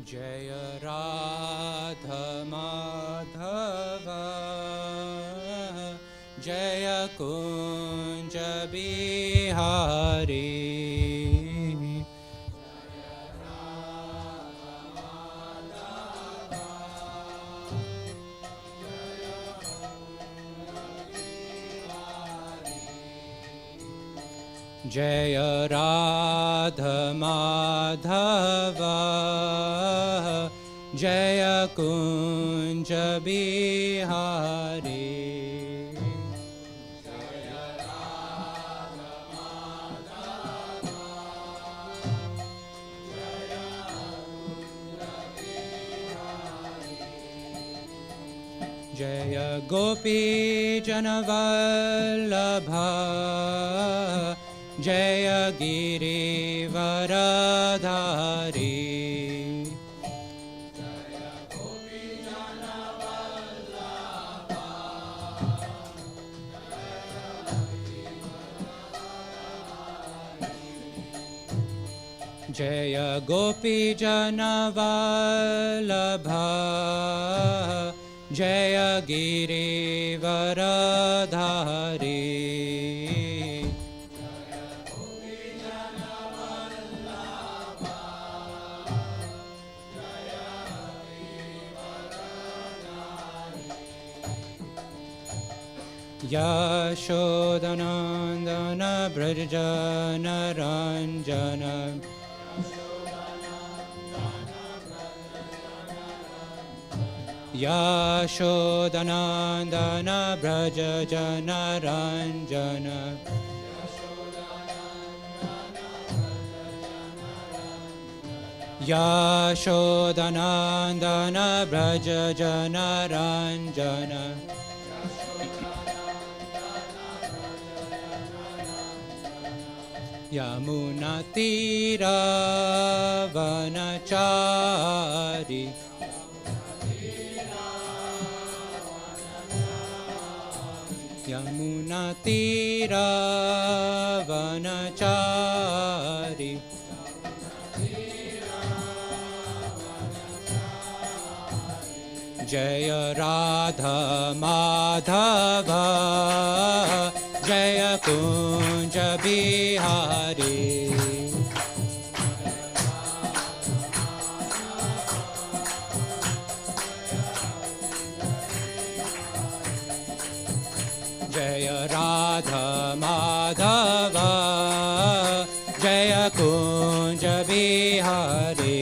Jai Radha Madhav Jai Kunj Bihari Jai Radha Madhav Jai Kunj Bihari Jai Gopi जनवल्लभ Jai Girivardhari Jai Gopi जनवल्लभ Jai Girivardhari यशोदनन्दन व्रजनरञ्जन यशोदनन्दन व्रजनरञ्जन यशोदनन्दन व्रजनरञ्जन यमुनातीरवनचारि यमुनातीरवनचारि Jai Radha Madhav Jai Kunj Bihari Jai Radha Madhav Jai Kunj Bihari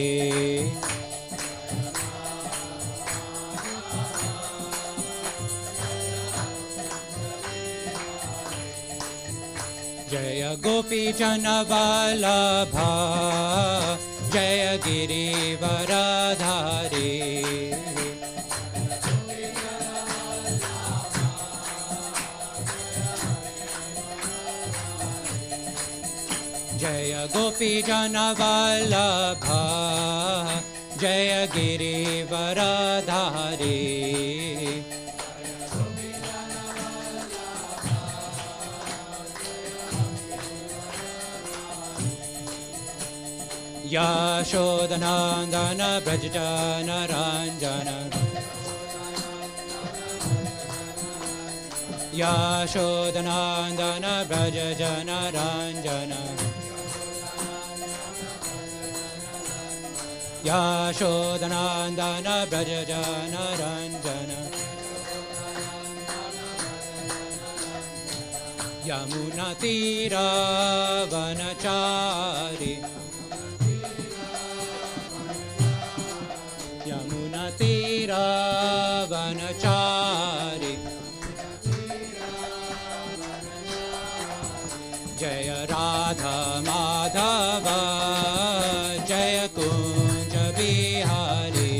Jai Gopi जनवल्लभ Jai Girivardhari Jai Gopi जनवल्लभ Jai Girivardhari यशोदनन्दन व्रजनरञ्जन यशोदनन्दन व्रजनरञ्जन यशोदनन्दन व्रजनरञ्जन यमुनातीरवनचारि यमुनातीरवनचारि Jai Radha Madhav Jai Kunj Bihari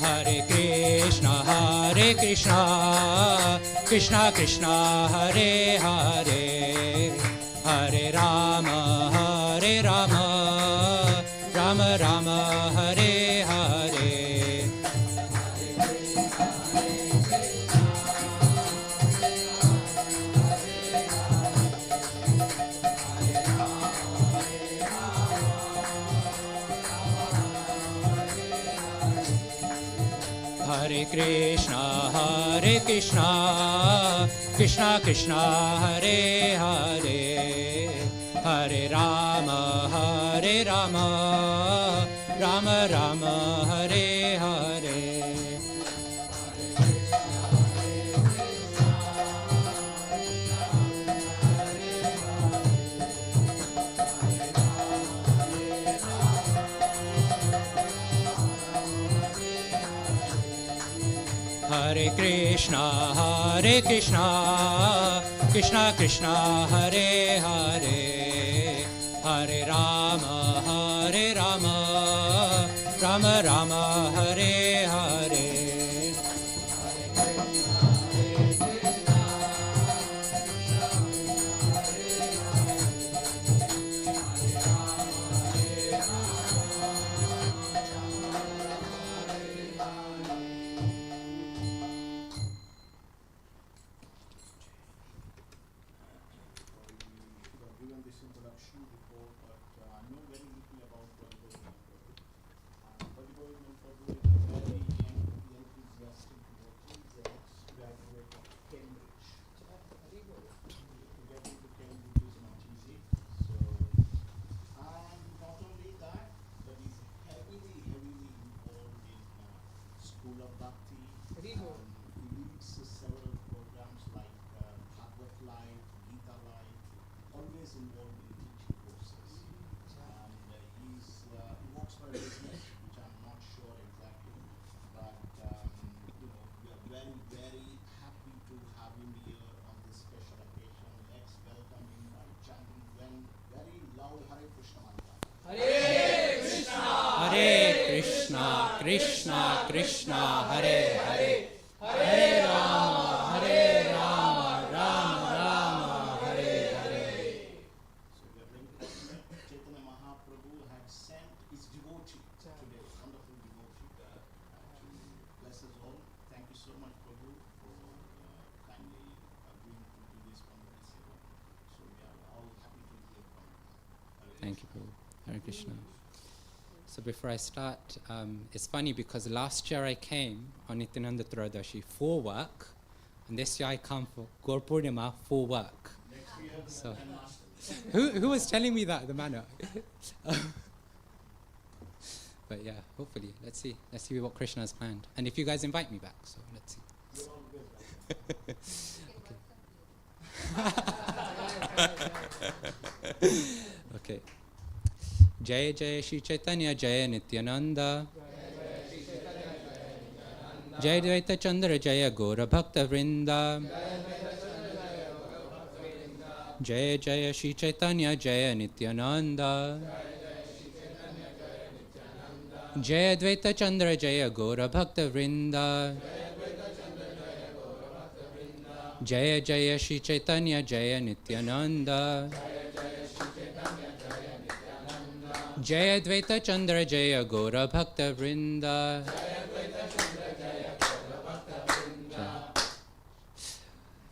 Hare Krishna Krishna Krishna Hare Hare Hare Ram Ram Ram Hare Hare Hare Krishna, Krishna Krishna, Hare Hare, Hare Rama, Rama Rama, Hare Hare. Hare Krishna, Krishna Krishna, Hare Hare, Hare Rama, Rama Rama, Hare Hare. Krishna Krishna, Hare Hare, Hare Rama, Rama Rama, Hare Hare. So we are very fortunate. Chaitanya Mahaprabhu had sent his devotee today, wonderful devotee, to bless us all. Thank you so much, Prabhu, for kindly agreeing to do this conference. So we are all happy to hear from you. Thank you, Prabhu. Hare Krishna. So before I start, it's funny because last year I came on Nityananda Trayadashi for work, and this year I come for Gaura Purnima for work. Next year, So, who was telling me that, the manner? But yeah, hopefully, let's see what Krishna has planned. And if you guys invite me back, so let's see. Okay. Jai Jai Shri Chaitanya Jai Nityananda, Jai Dvaita Chandra Jaya Gaura Bhakta Vrinda, Jai Jai Shri Chaitanya Jaya Nityananda, Jai Dvaita Chandra Jaya Gaura Bhakta Vrinda, Jai Jai Shri Chaitanya Jaya Nityananda, Jaya Dvaita Chandra Jaya Gaura Bhakta Vrinda.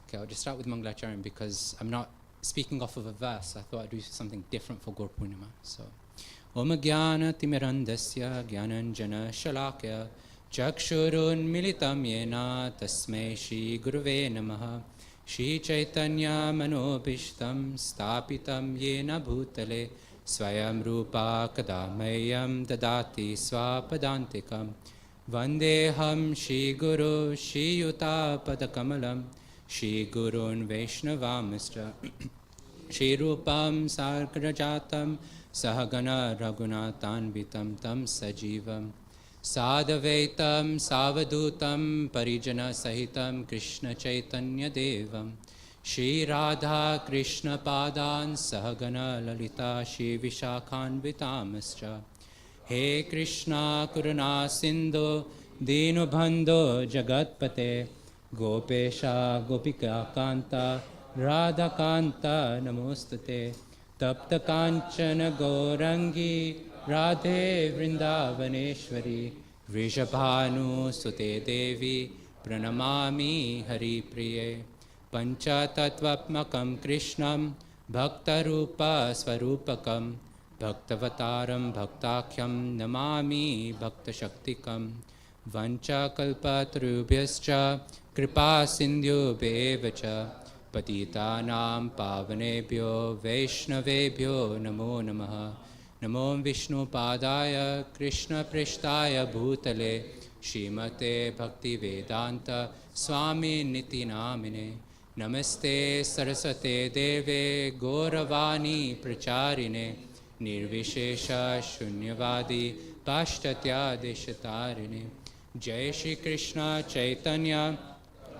Okay, I'll just start with Mangalacharan because I'm not speaking off of a verse. I thought I'd do something different for Gaura Purnima. So, Om Jnana Timirandasya Jnananjana Shalakya Chakshurun Militam Yena Tasmai Shri Guruve Namaha Shri Chaitanya Manobishtam Stapitam Yena Bhutale Swayam Rupa Kadamayam Dadati Swapadantikam Vandeham Shri Guru Shri Yuta Padakamalam Shri Gurun Vaishnavamishra Shri Rupam Sarkarajatam Sahagana Raghunatanvitam Tam Sajivam Sadavaitam Savadutam Parijana Sahitam Krishna Chaitanya Devam Shri Radha Krishna Padan Sahagana Lalita Shri Vishakhan Vitamascha He Krishna Kuruna Sindhu Dinu Bandhu Jagatpate Gopesha Gopika Kanta Radha Kanta Namostate Tapta Kanchana Gaurangi Radhe Vrindavaneshwari Vrishabhanu Sute Devi Pranamami Hari Priye Pancha Tattvapmakam Krishnam Bhaktarupa Swarupakam Bhaktavataram Bhaktakyam Namami Bhaktashaktikam Vancha kalpatarubhyascha kripa sindhubheva cha patitanam pavanebhyo vaishnavebhyo namo namaha. Namo Vishnu Padaya Krishna Prishtaya Bhutale Shrimate Bhakti Vedanta Swami Niti Namine. Namaste Saraswate Deve Gauravani Pracharine Nirvishesha Shunyavadi Pashtatya Deshatarine. Jai Shri Krishna Chaitanya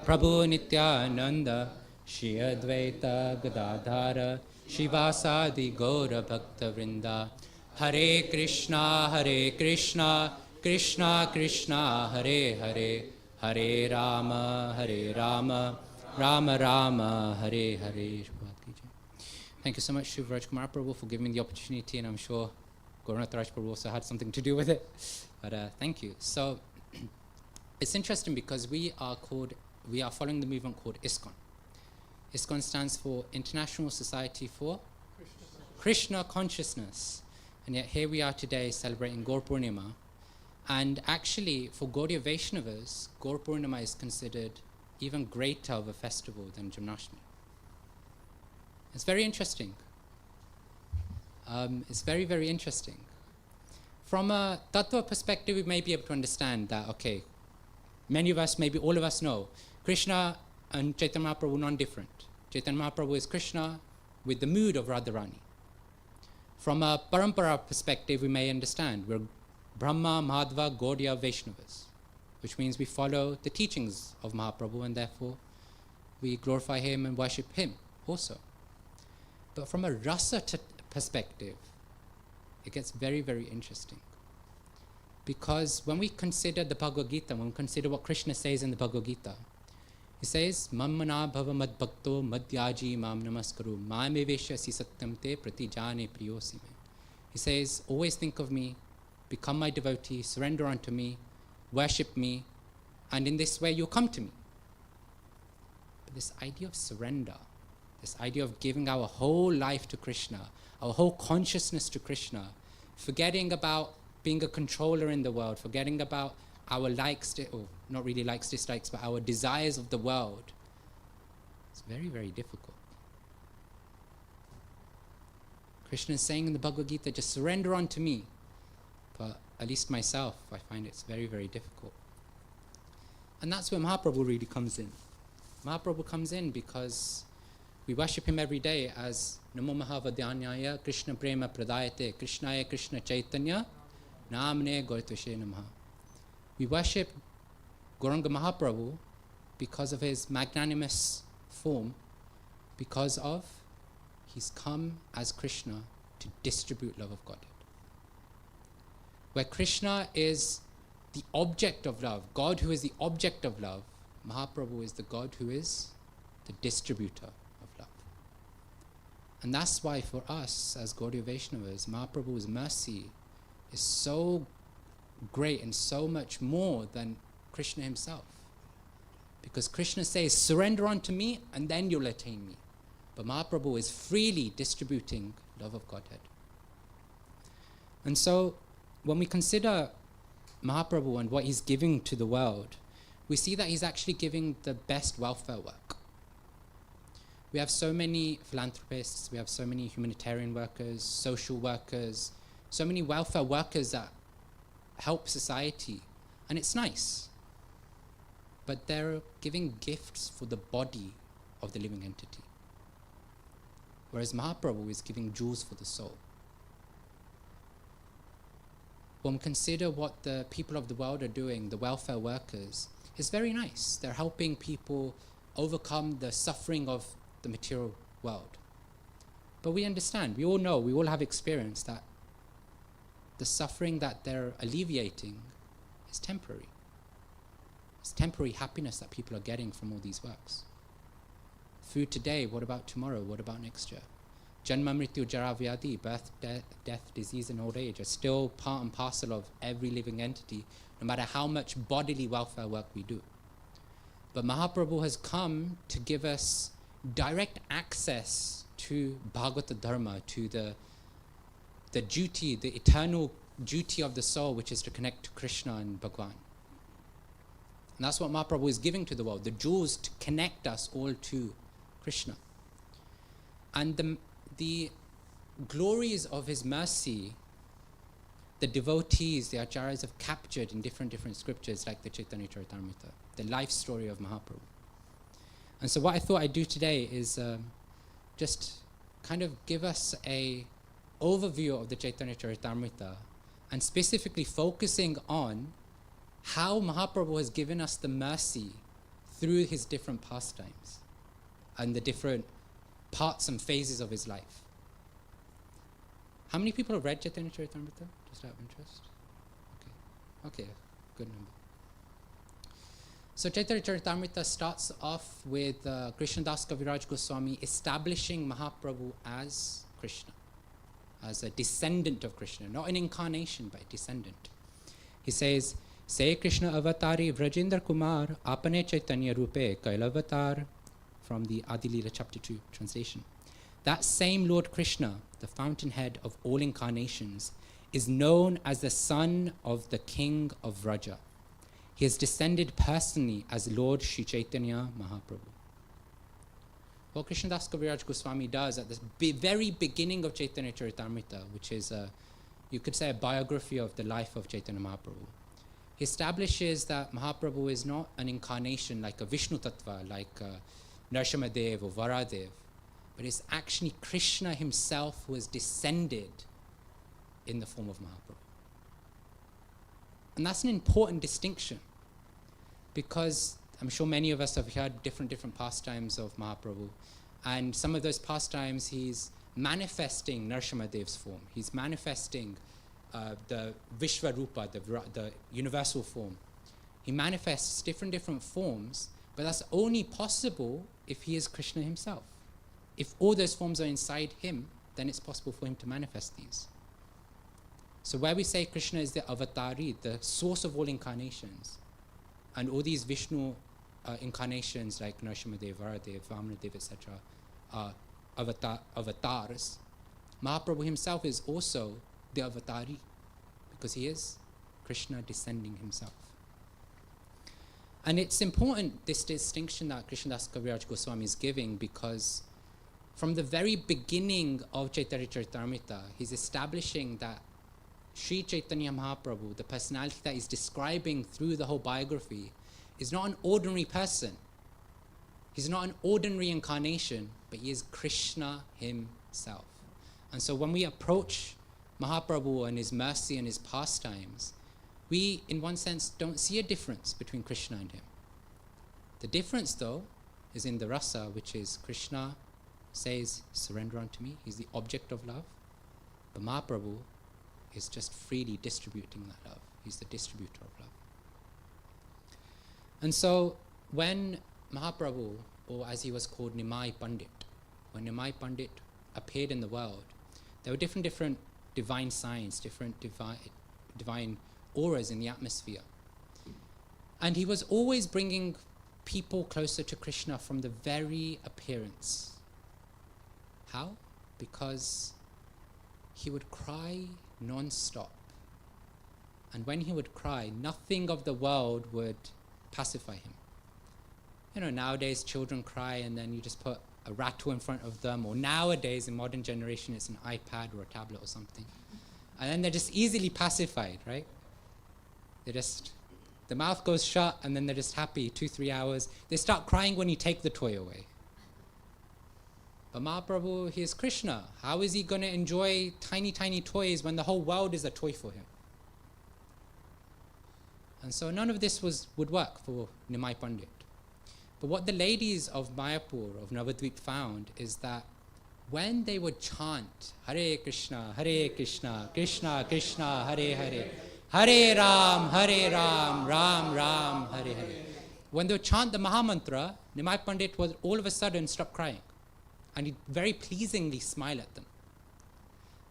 Prabhu Nityananda Shri Advaita Gadadhara Shivasadi Gaura Bhakta Vrinda. Hare Krishna, Krishna Krishna, Hare Hare, Hare Rama, Rama Rama, Hare Hare. Thank you so much, Shivraj Kumar Prabhu, for giving me the opportunity, and I'm sure Gauranath Raj Prabhu also had something to do with it. But thank you. So it's interesting because we are following the movement called ISKCON. ISKCON stands for International Society for Krishna Consciousness. And yet here we are today celebrating Gaura Purnima. And actually, for Gaudiya Vaishnavas, Gaura Purnima is considered even greater of a festival than Janmashtami. It's very interesting. It's very, very interesting. From a tattva perspective, we may be able to understand that, okay, many of us, maybe all of us know, Krishna and Chaitanya Mahaprabhu are non-different. Chaitanya Mahaprabhu is Krishna with the mood of Radharani. From a parampara perspective, we may understand we're Brahma, Madhva, Gaudiya, Vaishnavas, which means we follow the teachings of Mahaprabhu and therefore we glorify him and worship him also. But from a rasa perspective, it gets very, very interesting. Because when we consider the Bhagavad Gita, when we consider what Krishna says in the Bhagavad Gita, he says, Mammana bhava mad bhakto madhyaji mam namaskaru mamevesha si satyam te pratijane priyosime. He says, always think of me, become my devotee, surrender unto me, worship me, and in this way you'll come to me. But this idea of surrender, this idea of giving our whole life to Krishna, our whole consciousness to Krishna, forgetting about being a controller in the world, forgetting about our likes, or not really likes, dislikes, but our desires of the world. It's very, very difficult. Krishna is saying in the Bhagavad Gita, just surrender unto me. But at least myself, I find it's very, very difficult. And that's where Mahaprabhu really comes in. Mahaprabhu comes in because we worship him every day as Namo Mahavadhyanyaya Krishna Prema Pradayate Krishnaya Krishna Chaitanya Namne Gauratvashe Namaha. We worship Gauranga Mahaprabhu because of his magnanimous form, because of he's come as Krishna to distribute love of Godhead. Where Krishna is the object of love, God who is the object of love, Mahaprabhu is the God who is the distributor of love. And that's why for us as Gaudiya Vaishnavas, Mahaprabhu's mercy is so great and so much more than Krishna himself. Because Krishna says, surrender unto me and then you'll attain me. But Mahaprabhu is freely distributing love of Godhead. And so when we consider Mahaprabhu and what he's giving to the world, we see that he's actually giving the best welfare work. We have so many philanthropists, we have so many humanitarian workers, social workers, so many welfare workers that help society, and it's nice. But they're giving gifts for the body of the living entity. Whereas Mahaprabhu is giving jewels for the soul. When we consider what the people of the world are doing, the welfare workers, it's very nice. They're helping people overcome the suffering of the material world. But we understand, we all know, we all have experience that the suffering that they're alleviating is temporary. It's temporary happiness that people are getting from all these works. Food today, what about tomorrow? What about next year? Janma, Mrityu, Jara, Vyadi, birth, death, disease, and old age are still part and parcel of every living entity, no matter how much bodily welfare work we do. But Mahaprabhu has come to give us direct access to Bhagavata Dharma, to the duty, the eternal duty of the soul, which is to connect to Krishna and Bhagwan. And that's what Mahaprabhu is giving to the world, the jewels to connect us all to Krishna. And the glories of his mercy, the devotees, the acharyas have captured in different scriptures like the Caitanya Caritamrta, the life story of Mahaprabhu. And so what I thought I'd do today is just kind of give us a overview of the Caitanya Caritamrta and specifically focusing on how Mahaprabhu has given us the mercy through his different pastimes and the different parts and phases of his life. How many people have read Caitanya Caritamrta? Just out of interest? Okay, good number. So Caitanya Caritamrita starts off with Krishnadas Kaviraj Goswami establishing Mahaprabhu as Krishna, as a descendant of Krishna, not an incarnation, but a descendant. He says, Se Krishna avatari Vrajendra Kumar apane Chaitanya rupe kailavatar, from the Adilila chapter 2 translation. That same Lord Krishna, the fountainhead of all incarnations, is known as the son of the king of Vraja. He has descended personally as Lord Sri Chaitanya Mahaprabhu. What Krishnadas Kaviraj Goswami does at the very beginning of Caitanya Caritamrita, which is, you could say, a biography of the life of Chaitanya Mahaprabhu, he establishes that Mahaprabhu is not an incarnation like a Vishnu Tattva, like Narsimadev or Varadev, but it's actually Krishna himself who has descended in the form of Mahaprabhu. And that's an important distinction, because I'm sure many of us have heard different pastimes of Mahaprabhu, and some of those pastimes he's manifesting Narsimadev's form. He's manifesting the Vishvarupa, the universal form. He manifests different forms, but that's only possible if he is Krishna himself. If all those forms are inside him, then it's possible for him to manifest these. So where we say Krishna is the avatari, the source of all incarnations, and all these Vishnu incarnations like Narsimadev, Varadev, Vamanadev, etc. are avatars, Mahaprabhu himself is also the avatari, because he is Krishna descending himself. And it's important, this distinction that Krishnadas Kaviraj Goswami is giving, because from the very beginning of Caitanya Caritamrita, he's establishing that Sri Chaitanya Mahaprabhu, the personality that he's describing through the whole biography, is not an ordinary person. He's not an ordinary incarnation, but he is Krishna himself. And so when we approach Mahaprabhu and his mercy and his pastimes, we, in one sense, don't see a difference between Krishna and him. The difference, though, is in the rasa, which is Krishna says, surrender unto me. He's the object of love. But Mahaprabhu is just freely distributing that love. He's the distributor of love. And so when Mahaprabhu, or as he was called, Nimai Pandit, when Nimai Pandit appeared in the world, there were different divine signs, different divine auras in the atmosphere. And he was always bringing people closer to Krishna from the very appearance. How? Because he would cry non-stop. And when he would cry, nothing of the world would pacify him. You know, nowadays children cry and then you just put a rattle in front of them, or nowadays in modern generation it's an iPad or a tablet or something. And then they're just easily pacified, right? The mouth goes shut and then they're just happy 2-3 hours. They start crying when you take the toy away. But Mahaprabhu, he is Krishna. How is he going to enjoy tiny toys when the whole world is a toy for him? And so none of this would work for Nimai Pandit. But what the ladies of Mayapur, of Navadvip, found is that when they would chant Hare Krishna, Krishna Krishna, Hare Hare, Hare Ram, Ram Ram, Hare Hare. When they would chant the Mahamantra, Nimai Pandit would all of a sudden stop crying. And he'd very pleasingly smile at them.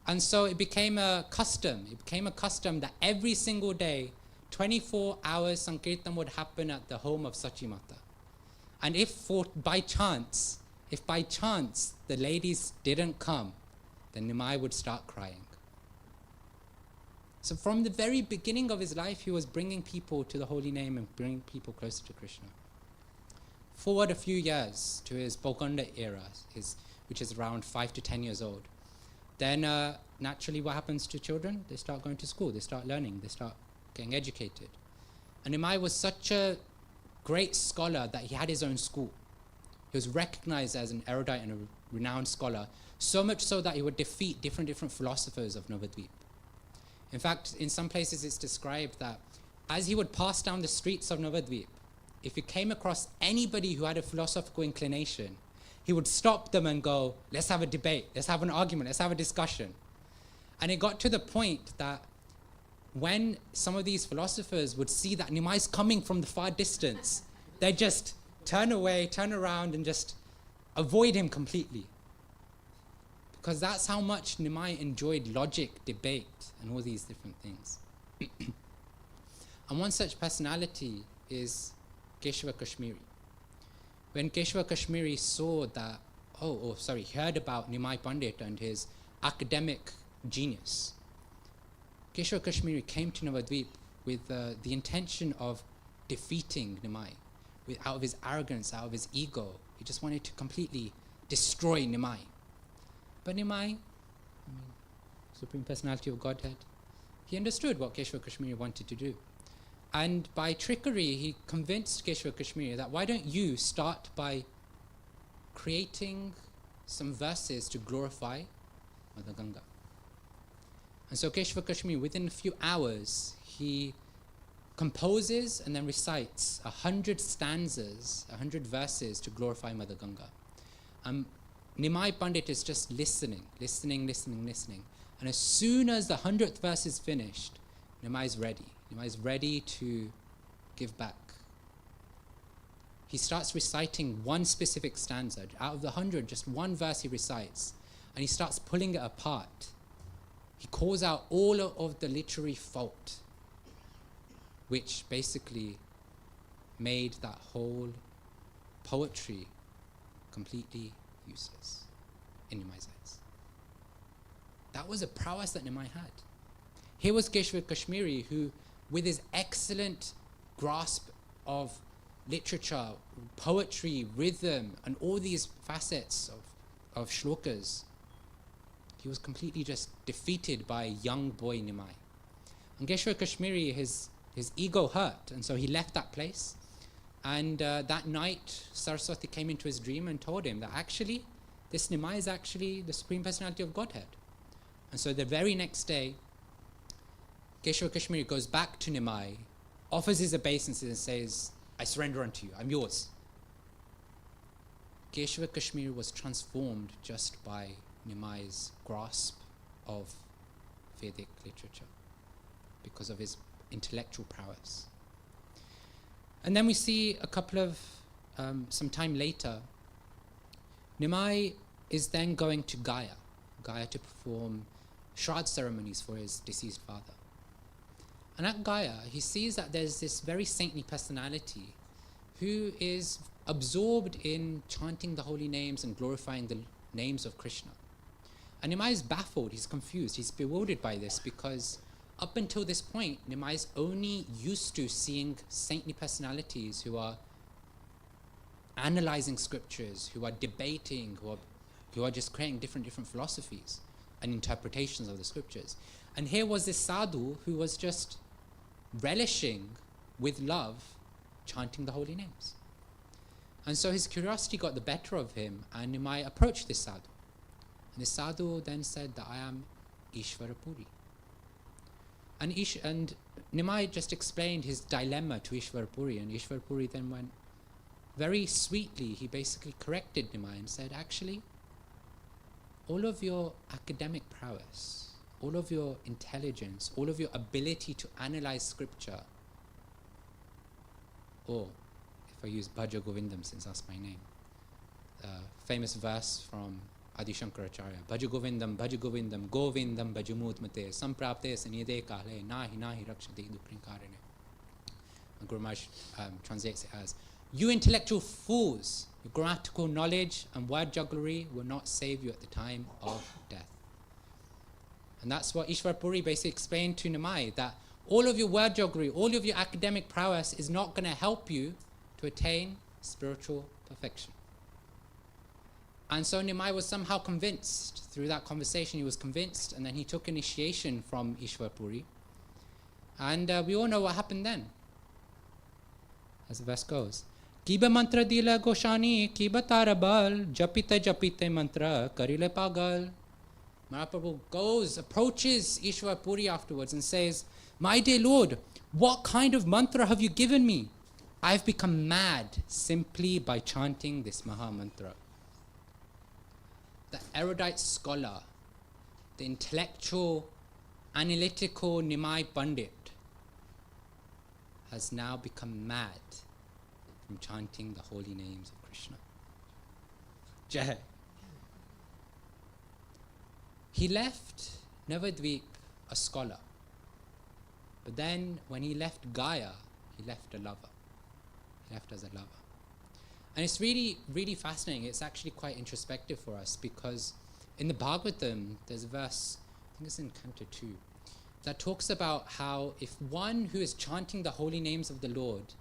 And so it became a custom. It became a custom that every single day, 24 hours Sankirtan would happen at the home of Sachimata. And if by chance the ladies didn't come, then Nimai would start crying. So from the very beginning of his life, he was bringing people to the holy name and bringing people closer to Krishna. Forward a few years to his Bolgonda era, which is around 5 to 10 years old. Then naturally what happens to children? They start going to school, they start learning, they start getting educated. And Nimai was such a great scholar that he had his own school. He was recognized as an erudite and a renowned scholar, so much so that he would defeat different philosophers of Navadvip. In fact, in some places it's described that as he would pass down the streets of Navadvip, if he came across anybody who had a philosophical inclination, he would stop them and go, let's have a debate, let's have an argument, let's have a discussion. And it got to the point that when some of these philosophers would see that Nimai is coming from the far distance, they'd just turn away, turn around, and just avoid him completely. Because that's how much Nimai enjoyed logic, debate, and all these different things. And one such personality is Keshava Kashmiri. When Keshava Kashmiri saw that, heard about Nimai Pandit and his academic genius, Keshava Kashmiri came to Navadvip with the intention of defeating Nimai. Out of his arrogance, out of his ego, he just wanted to completely destroy Nimai. But Nimai, Supreme Personality of Godhead, he understood what Keshava Kashmiri wanted to do. And by trickery, he convinced Keshava Kashmiri that why don't you start by creating some verses to glorify Mother Ganga. And so Keshava Kashmiri, within a few hours, he composes and then recites 100 stanzas, 100 verses to glorify Mother Ganga. Nimai Pandit is just listening. And as soon as the 100th verse is finished, Nimai is ready. Nimai is ready to give back. He starts reciting one specific stanza. Out of the 100, just one verse he recites. And he starts pulling it apart. He calls out all of the literary fault, which basically made that whole poetry completely useless in Nimai's eyes. That was a prowess that Nimai had. Here was Keshava Kashmiri who, with his excellent grasp of literature, poetry, rhythm, and all these facets of shlokas, he was completely just defeated by young boy Nimai. And Keshava Kashmiri, his ego hurt, and so he left that place. And that night, Saraswati came into his dream and told him that actually, this Nimai is actually the Supreme Personality of Godhead. And so the very next day, Keshava Kashmiri goes back to Nimai, offers his obeisances and says, I surrender unto you, I'm yours. Keshava Kashmiri was transformed just by Nimai's grasp of Vedic literature because of his intellectual prowess. And then we see a couple of, some time later, Nimai is then going to Gaya to perform Shraddh ceremonies for his deceased father. And at Gaya, he sees that there's this very saintly personality who is absorbed in chanting the holy names and glorifying the names of Krishna. And Nimai is baffled, he's confused, he's bewildered by this because up until this point, Nimai is only used to seeing saintly personalities who are analyzing scriptures, who are debating, who are just creating different philosophies and interpretations of the scriptures. And here was this sadhu who was just relishing with love, chanting the holy names. And so his curiosity got the better of him, and Nimai approached this sadhu. And the sadhu then said that I am Ishvara Puri. And Nimai just explained his dilemma to Ishvara Puri, and Ishvara Puri then went very sweetly, he basically corrected Nimai and said, actually, all of your academic prowess, all of your intelligence, all of your ability to analyze scripture, or if I use Bhaja Govindam since that's my name, famous verse from Adi Shankaracharya, Bhaja Govindam, Govindam Bhajamut Mate, Samprapte Sanide Kale, Nahi Rakshati Dukrin Karine. Guru Maharaj translates it as, you intellectual fools, your grammatical knowledge and word jugglery will not save you at the time of death. And that's what Ishwar Puri basically explained to Nimai, that all of your word joggery, all of your academic prowess is not going to help you to attain spiritual perfection. And so Nimai was somehow convinced. Through that conversation, he was convinced, and then he took initiation from Ishwar Puri. And we all know what happened then. As the verse goes, Kiba mantra dila goshani, kiba tarabal, japite japite mantra, karile pagal. Mahaprabhu approaches Ishwar Puri afterwards and says, my dear Lord, what kind of mantra have you given me? I've become mad simply by chanting this Maha Mantra. The erudite scholar, the intellectual, analytical Nimai Pandit has now become mad from chanting the holy names of Krishna. Jai. He left Navadvip a scholar. But then when he left Gaya, he left a lover. He left as a lover. And it's really, really fascinating. It's actually quite introspective for us, because in the Bhagavatam, there's a verse, I think it's in Canto 2, that talks about how if one who is chanting the holy names of the Lord,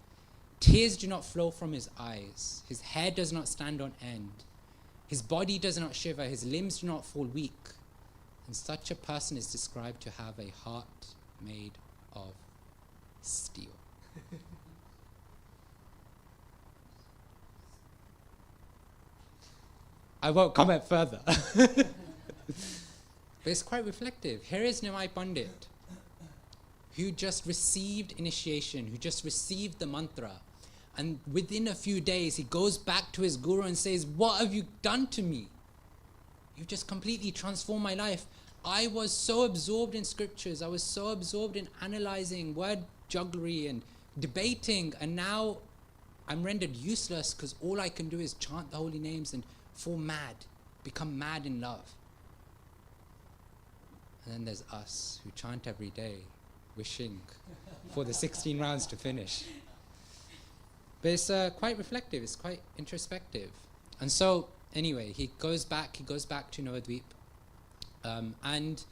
tears do not flow from his eyes, his hair does not stand on end, his body does not shiver, his limbs do not fall weak, and such a person is described to have a heart made of steel. I won't comment further. But it's quite reflective. Here is Nimai Pandit, who just received initiation, who just received the mantra. And within a few days, he goes back to his guru and says, what have you done to me? You've just completely transformed my life. I was so absorbed in scriptures. I was so absorbed in analyzing word jugglery and debating. And now I'm rendered useless because all I can do is chant the holy names and fall mad, become mad in love. And then there's us who chant every day, wishing for the 16 rounds to finish. But it's quite reflective, it's quite introspective. And so, anyway, he goes back to Navadvip. And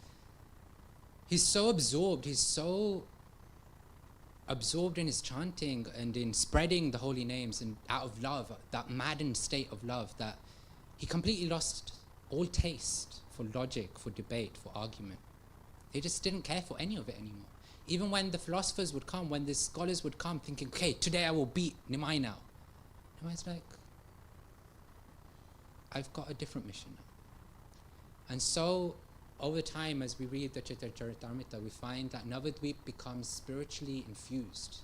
he's so absorbed in his chanting and in spreading the holy names and out of love, that maddened state of love, that he completely lost all taste for logic, for debate, for argument. He just didn't care for any of it anymore. Even when the philosophers would come, when the scholars would come thinking, okay, today I will beat Nimai now. Nimai's like, I've got a different mission now. And so, over time, as we read the Caitanya Caritamrta, we find that Navadvip becomes spiritually infused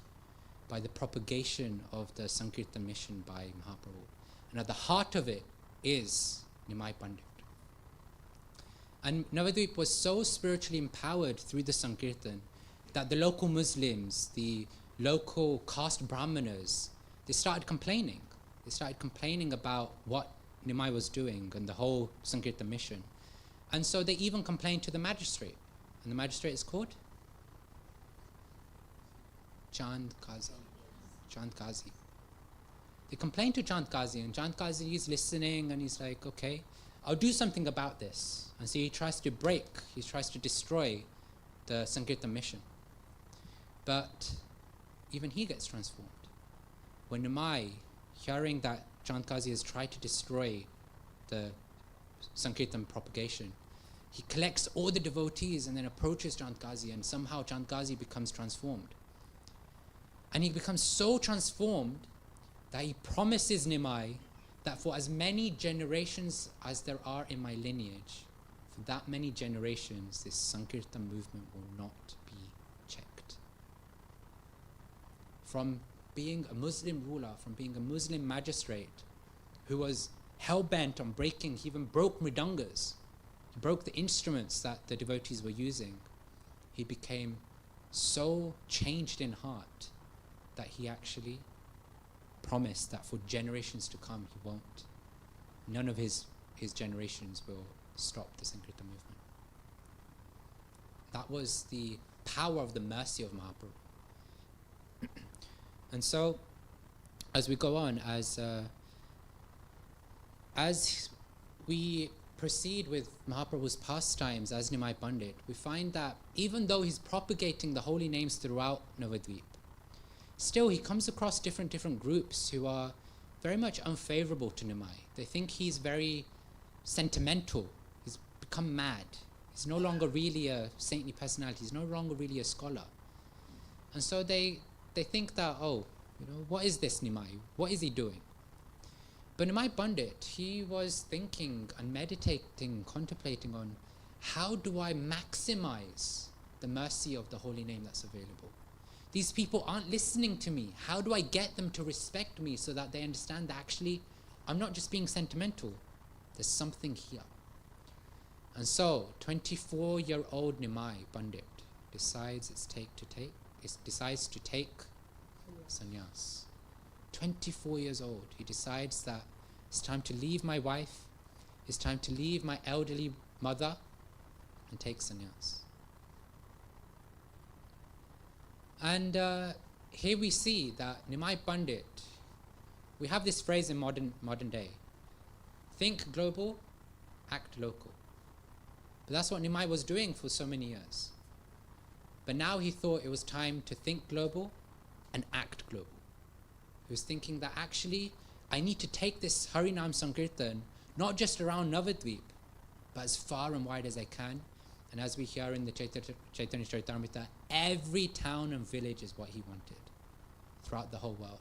by the propagation of the Sankirtan mission by Mahaprabhu. And at the heart of it is Nimai Pandit. And Navadvip was so spiritually empowered through the Sankirtan that the local Muslims, the local caste Brahmanas, they started complaining. They started complaining about what Nimai was doing and the whole Sankirtan mission. And so they even complained to the magistrate. And the magistrate is called? Chand Kazi. They complained to Chand Kazi, and Chand Kazi is listening, and he's like, okay, I'll do something about this. And so he tries to destroy the Sankirtan mission. But even he gets transformed. When Nimai, hearing that Chand Kazi has tried to destroy the Sankirtan propagation, he collects all the devotees and then approaches Chand Kazi, and somehow Chand Kazi becomes transformed. And he becomes so transformed that he promises Nimai that for as many generations as there are in my lineage, for that many generations, this Sankirtan movement will not be checked. From being a Muslim ruler, from being a Muslim magistrate who was hell-bent on breaking, he even broke mridangas, he broke the instruments that the devotees were using, he became so changed in heart that he actually promised that for generations to come, none of his generations will stop the Sankirtan movement. That was the power of the mercy of Mahaprabhu. And so, as we go on, as we proceed with Mahaprabhu's pastimes as Nimai Pandit, we find that even though he's propagating the holy names throughout Navadvip, still he comes across different groups who are very much unfavorable to Nimai. They think he's very sentimental. He's become mad. He's no longer really a saintly personality. He's no longer really a scholar. And so they think that, oh, what is this Nimai? What is he doing? But Nimai Pandit, he was thinking and meditating, contemplating on how do I maximize the mercy of the holy name that's available? These people aren't listening to me. How do I get them to respect me so that they understand that actually I'm not just being sentimental. There's something here. And so 24-year-old Nimai Pandit decides to take sannyas. 24 years old, he decides that it's time to leave my wife, it's time to leave my elderly mother and take sannyas. And here we see that Nimai Pandit, we have this phrase in modern day, think global, act local. But that's what Nimai was doing for so many years. But now he thought it was time to think global and act global. He was thinking that actually I need to take this Harinam Sankirtan not just around Navadvip, but as far and wide as I can. And as we hear in the Caitanya Caritamrta, every town and village is what he wanted throughout the whole world.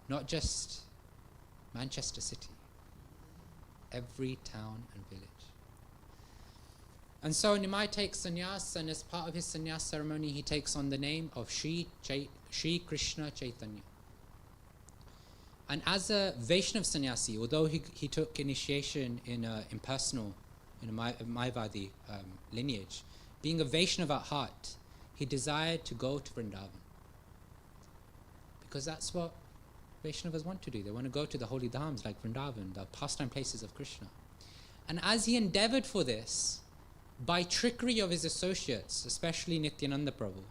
Not just Manchester city, every town and village. And so Nimai takes sannyas, and as part of his sannyas ceremony, he takes on the name of Shri Krishna Chaitanya. And as a Vaishnav sannyasi, although he took initiation in a Mayavadi lineage, being a Vaishnav at heart, he desired to go to Vrindavan. Because that's what Vaishnavas want to do. They want to go to the holy dhams like Vrindavan, the pastime places of Krishna. And as he endeavored for this, by trickery of his associates, especially Nityananda Prabhu,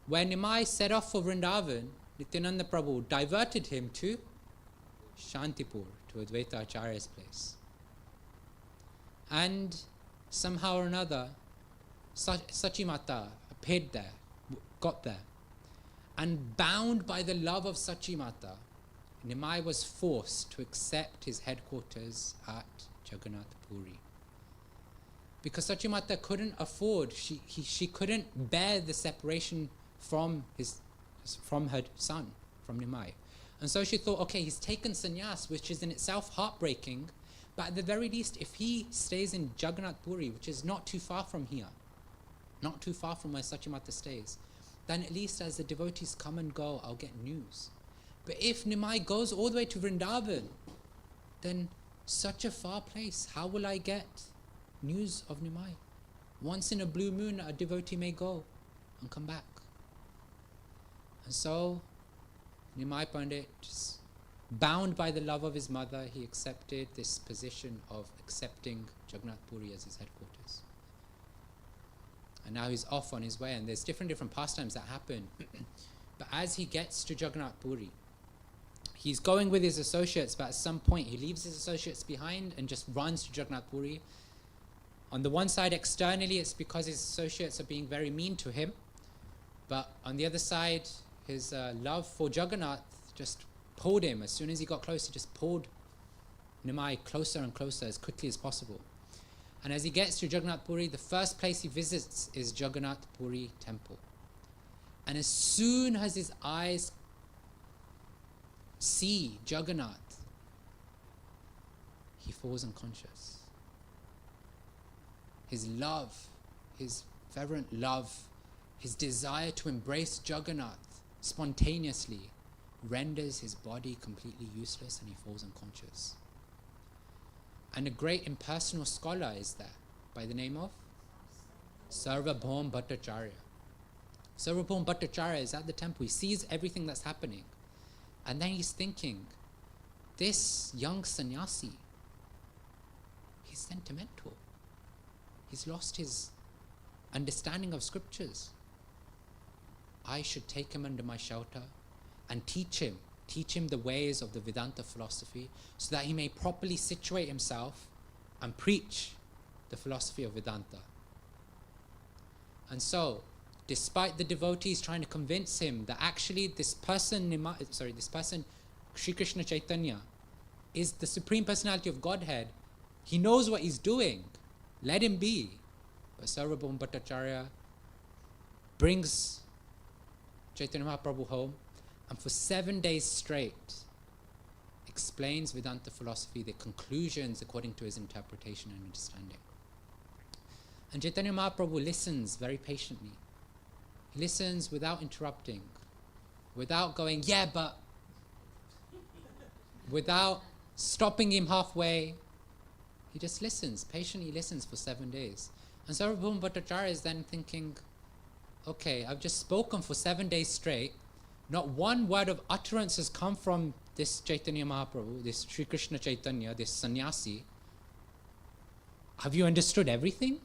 when Nimai set off for Vrindavan, Nityananda Prabhu diverted him to Shantipur, to Advaita Acharya's place. And somehow or another, Sachimata appeared there, got there. And bound by the love of Sachimata, Nimai was forced to accept his headquarters at Jagannath Puri. Because Sachimata couldn't afford, she couldn't bear the separation from her son, from Nimai. And so she thought, okay, he's taken sannyas, which is in itself heartbreaking, but at the very least, if he stays in Jagannath Puri, which is not too far from here, not too far from where Sachimata stays, then at least as the devotees come and go, I'll get news. But if Nimai goes all the way to Vrindavan, then such a far place, how will I get news of Nimai? Once in a blue moon, a devotee may go and come back. And so, Nimai Pandit, bound by the love of his mother, he accepted this position of accepting Jagannath Puri as his headquarters. And now he's off on his way, and there's different pastimes that happen. But as he gets to Jagannath Puri, he's going with his associates, but at some point he leaves his associates behind and just runs to Jagannath Puri. On the one side, externally, it's because his associates are being very mean to him. But on the other side, his love for Jagannath just pulled him. As soon as he got close, he just pulled Nimai closer and closer as quickly as possible. And as he gets to Jagannath Puri, the first place he visits is Jagannath Puri temple. And as soon as his eyes see Jagannath, he falls unconscious. His love, his fervent love, his desire to embrace Jagannath spontaneously renders his body completely useless, and he falls unconscious. And a great impersonal scholar is there by the name of Sarvabhaum Bhattacharya. Sarvabhaum Bhattacharya is at the temple. He sees everything that's happening. And then he's thinking, this young sannyasi, he's sentimental. He's lost his understanding of scriptures. I should take him under my shelter and teach him teach him the ways of the Vedanta philosophy, so that he may properly situate himself and preach the philosophy of Vedanta. And so, despite the devotees trying to convince him that actually this person, Sri Krishna Chaitanya, is the Supreme Personality of Godhead, he knows what he's doing, let him be. But Sarvabhauma Bhattacharya brings Chaitanya Mahaprabhu home, and for 7 days straight explains Vedanta philosophy, the conclusions according to his interpretation and understanding. And Chaitanya Mahaprabhu listens very patiently. He listens without interrupting, without going, yeah, but, without stopping him halfway. He just listens, patiently listens for 7 days. And Sarvabhauma Bhattacharya is then thinking, okay, I've just spoken for 7 days straight. Not one word of utterance has come from this Chaitanya Mahaprabhu, this Sri Krishna Chaitanya, this sannyasi. Have you understood everything?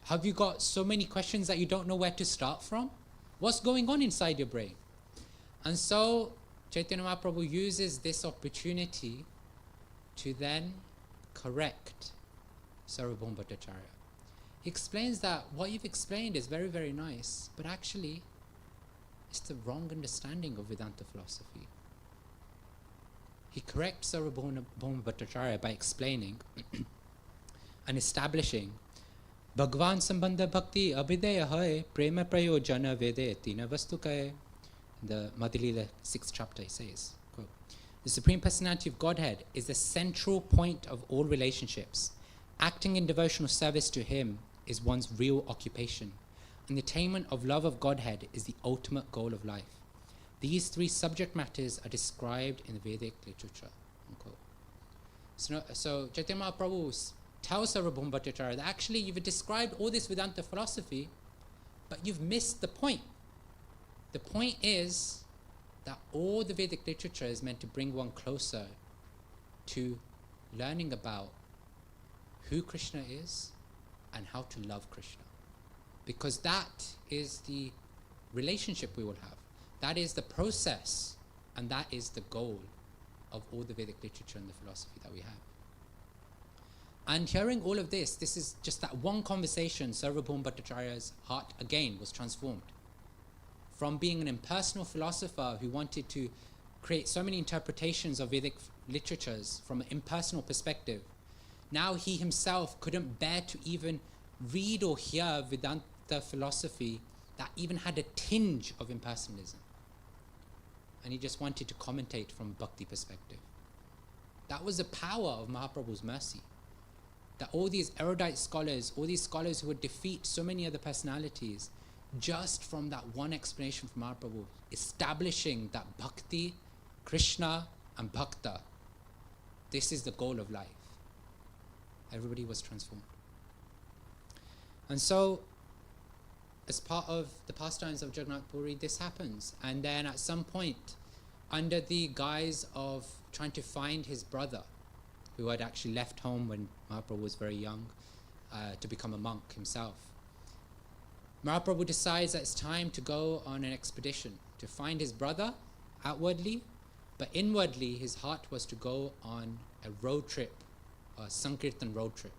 Have you got so many questions that you don't know where to start from? What's going on inside your brain? And so Chaitanya Mahaprabhu uses this opportunity to then correct Sarvabhauma Bhattacharya. He explains that what you've explained is very, very nice, but actually it's the wrong understanding of Vedanta philosophy. He corrects Sarvabhauma Bhattacharya by explaining and establishing Bhagwan Sambandha Bhakti Abhideya Hai Prema Prayojana Vede Tina Vastukaye. The Madhya 6th chapter says, quote, the Supreme Personality of Godhead is the central point of all relationships. Acting in devotional service to Him is one's real occupation, and the attainment of love of Godhead is the ultimate goal of life. These three subject matters are described in the Vedic literature. Unquote. So Chaitanya Mahaprabhu tells Sarvabhauma Bhattacharya that actually you've described all this Vedanta philosophy, but you've missed the point. The point is that all the Vedic literature is meant to bring one closer to learning about who Krishna is and how to love Krishna. Because that is the relationship we will have. That is the process, and that is the goal of all the Vedic literature and the philosophy that we have. And hearing all of this is just that one conversation, Sarvabhauma Bhattacharya's heart again was transformed. From being an impersonal philosopher who wanted to create so many interpretations of Vedic literatures from an impersonal perspective, now he himself couldn't bear to even read or hear Vedanta philosophy that even had a tinge of impersonalism. And he just wanted to commentate from a bhakti perspective. That was the power of Mahaprabhu's mercy. That all these erudite scholars, all these scholars who would defeat so many other personalities, just from that one explanation from Mahaprabhu, establishing that bhakti, Krishna and bhakta, this is the goal of life. Everybody was transformed. And so, as part of the pastimes of Jagannath Puri, this happens. And then at some point, under the guise of trying to find his brother, who had actually left home when Mahaprabhu was very young, to become a monk himself, Mahaprabhu decides that it's time to go on an expedition to find his brother outwardly, but inwardly his heart was to go on a road trip, a Sankirtan road trip.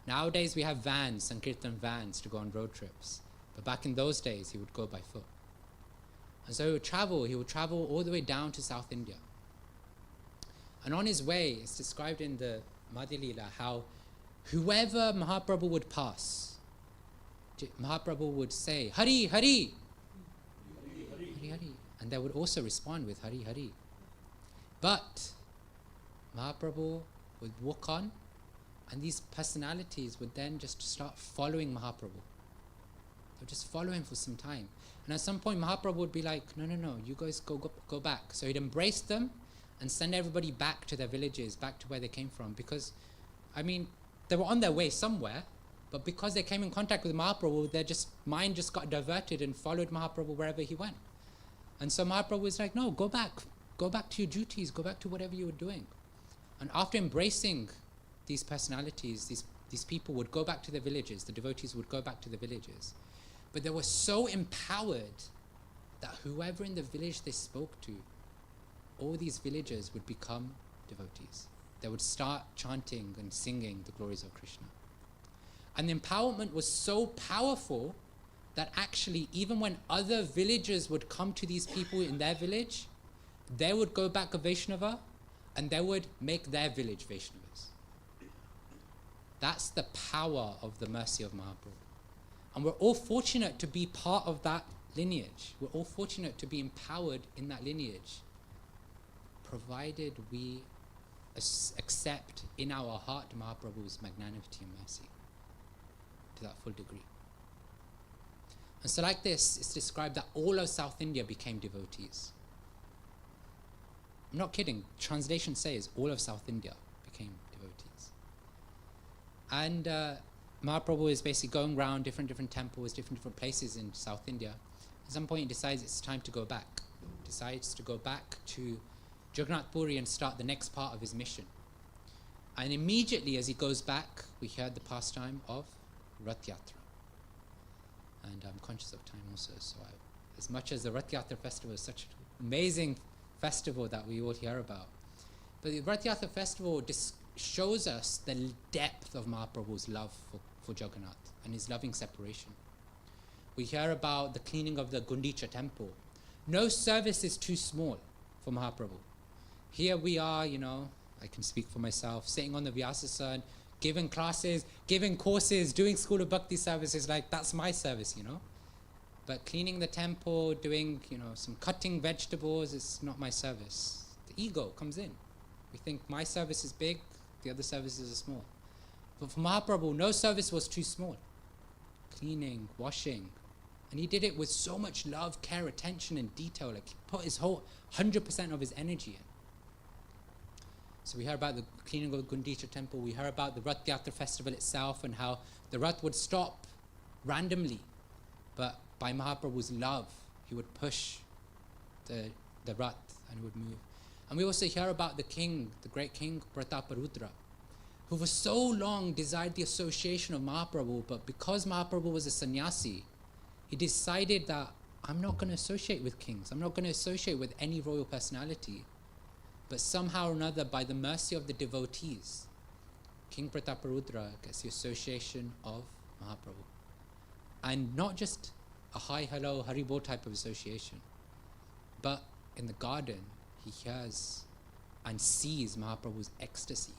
Nowadays we have vans, Sankirtan vans, to go on road trips. But back in those days he would go by foot. And so he would travel all the way down to South India. And on his way, it's described in the Madhya Lila how whoever Mahaprabhu would pass, Mahaprabhu would say, Hari, Hari, Hari, Hari, Hari. And they would also respond with Hari, Hari. But Mahaprabhu would walk on, and these personalities would then just start following Mahaprabhu. They would just follow him for some time. And at some point, Mahaprabhu would be like, no, you guys go back. So he'd embrace them and send everybody back to their villages, back to where they came from. Because, they were on their way somewhere, but because they came in contact with Mahaprabhu, their mind just got diverted and followed Mahaprabhu wherever he went. And so Mahaprabhu was like, no, go back to your duties, go back to whatever you were doing. And after embracing these personalities, these people would go back to their villages, the devotees would go back to the villages. But they were so empowered that whoever in the village they spoke to all these villagers would become devotees. They would start chanting and singing the glories of Krishna. And the empowerment was so powerful that actually even when other villagers would come to these people in their village, they would go back a Vaishnava and they would make their village Vaishnavas. That's the power of the mercy of Mahaprabhu. And we're all fortunate to be part of that lineage. We're all fortunate to be empowered in that lineage, provided we accept in our heart Mahaprabhu's magnanimity and mercy to that full degree. And so like this, it's described that all of South India became devotees. I'm not kidding. Translation says all of South India became devotees. And Mahaprabhu is basically going around different temples, different places in South India. At some point he decides it's time to go back. Decides to go back to Jagannath Puri and start the next part of his mission. And immediately as he goes back, we heard the pastime of Rath Yatra. And I'm conscious of time also, so as much as the Rath Yatra festival is such an amazing festival that we all hear about, but the Rath Yatra festival shows us the depth of Mahaprabhu's love for Jagannath and his loving separation. We hear about the cleaning of the Gundicha temple. No service is too small for Mahaprabhu. Here we are, I can speak for myself, sitting on the Vyasasana, giving classes, giving courses, doing school of bhakti services, like that's my service, But cleaning the temple, doing, some cutting vegetables, it's not my service. The ego comes in. We think my service is big, the other services are small. But for Mahaprabhu, no service was too small. Cleaning, washing. And he did it with so much love, care, attention, and detail. Like he put his whole 100% of his energy in. So we heard about the cleaning of the Gundicha temple. We heard about the Rath Yatra festival itself and how the Rath would stop randomly. But by Mahaprabhu's love, he would push the Rath and it would move. And we also hear about the king, the great king Prataparudra, who for so long desired the association of Mahaprabhu, but because Mahaprabhu was a sannyasi, he decided that I'm not going to associate with kings. I'm not going to associate with any royal personality. But somehow or another, by the mercy of the devotees, King Prataparudra gets the association of Mahaprabhu. And not just a hi, hello, Haribol type of association, but in the garden, he hears and sees Mahaprabhu's ecstasy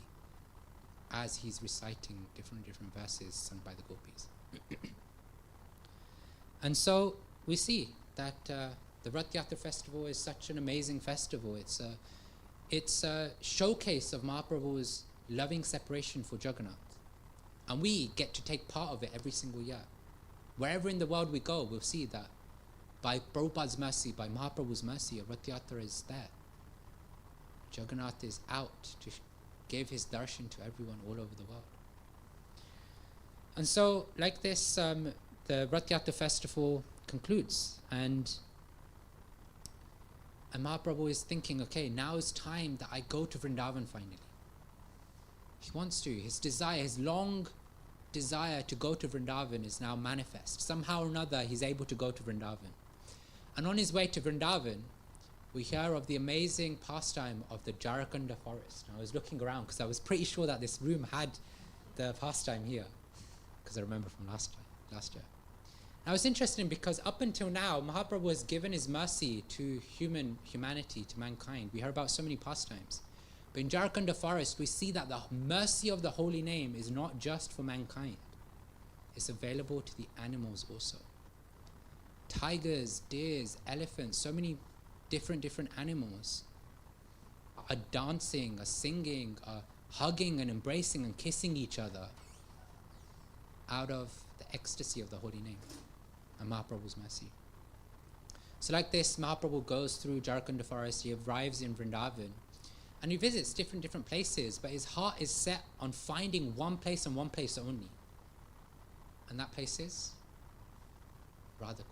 as he's reciting different verses sung by the gopis. And so we see that the Rath Yatra festival is such an amazing festival. It's a showcase of Mahaprabhu's loving separation for Jagannath. And we get to take part of it every single year. Wherever in the world we go, we'll see that by Prabhupada's mercy, by Mahaprabhu's mercy, a Rath Yatra is there. Jagannath is out to give his darshan to everyone all over the world. And so, like this, the Rath Yatra festival concludes. And Mahaprabhu is thinking, okay, now is time that I go to Vrindavan finally. He wants to. His desire, his long desire to go to Vrindavan is now manifest. Somehow or another, he's able to go to Vrindavan. And on his way to Vrindavan, we hear of the amazing pastime of the Jarakanda forest. And I was looking around because I was pretty sure that this room had the pastime here, because I remember from last year. Now it's interesting because up until now, Mahaprabhu has given his mercy to humanity, to mankind. We hear about so many pastimes. But in Jarakanda forest, we see that the mercy of the holy name is not just for mankind. It's available to the animals also. Tigers, deers, elephants, so many different animals are dancing, are singing, are hugging and embracing and kissing each other out of the ecstasy of the holy name and Mahaprabhu's mercy. So like this, Mahaprabhu goes through Jarakanda forest, he arrives in Vrindavan, and he visits different places, but his heart is set on finding one place and one place only. And that place is Radhakund.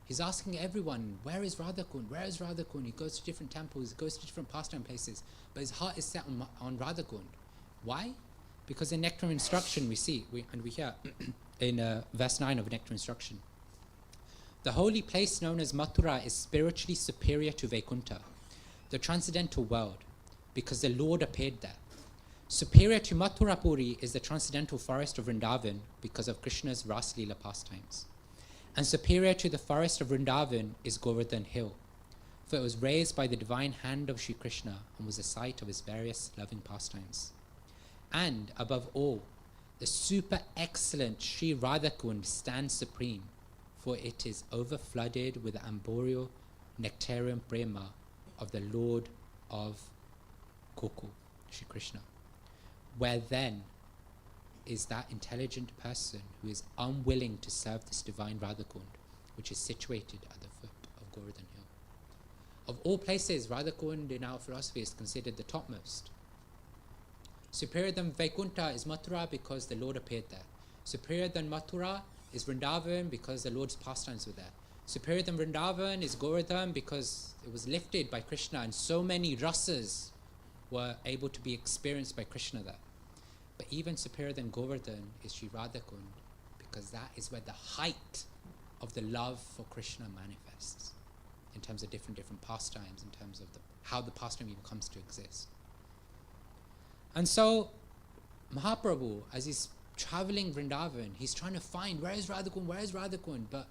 He's asking everyone, where is Radhakund? Where is Radhakund? He goes to different temples, he goes to different pastime places, but his heart is set on Radhakund. Why? Because in Nectar Instruction we see, we hear in verse 9 of Nectar Instruction, The holy place known as Mathura is spiritually superior to Vaikuntha, the transcendental world, because the Lord appeared there. Superior to Mathura Puri is the transcendental forest of Vrindavan because of Krishna's Ras Leela pastimes. And superior to the forest of Vrindavan is Govardhan Hill, for it was raised by the divine hand of Sri Krishna and was the site of his various loving pastimes. And, above all, the super excellent Sri Radhakund stands supreme, for it is overflooded with the arboreal nectarian prema of the Lord of Gokul, Sri Krishna. Where then is that intelligent person who is unwilling to serve this divine Radhakund, which is situated at the foot of Govardhan Hill? Of all places, Radhakund in our philosophy is considered the topmost. Superior than Vaikuntha is Mathura because the Lord appeared there. Superior than Mathura is Vrindavan because the Lord's pastimes were there. Superior than Vrindavan is Govardhan because it was lifted by Krishna and so many rasas were able to be experienced by Krishna there. But even superior than Govardhan is Sri Radhakund because that is where the height of the love for Krishna manifests in terms of different pastimes, in terms of how the pastime even comes to exist. And so Mahaprabhu, as he's traveling Vrindavan, he's trying to find where is Radhakund, but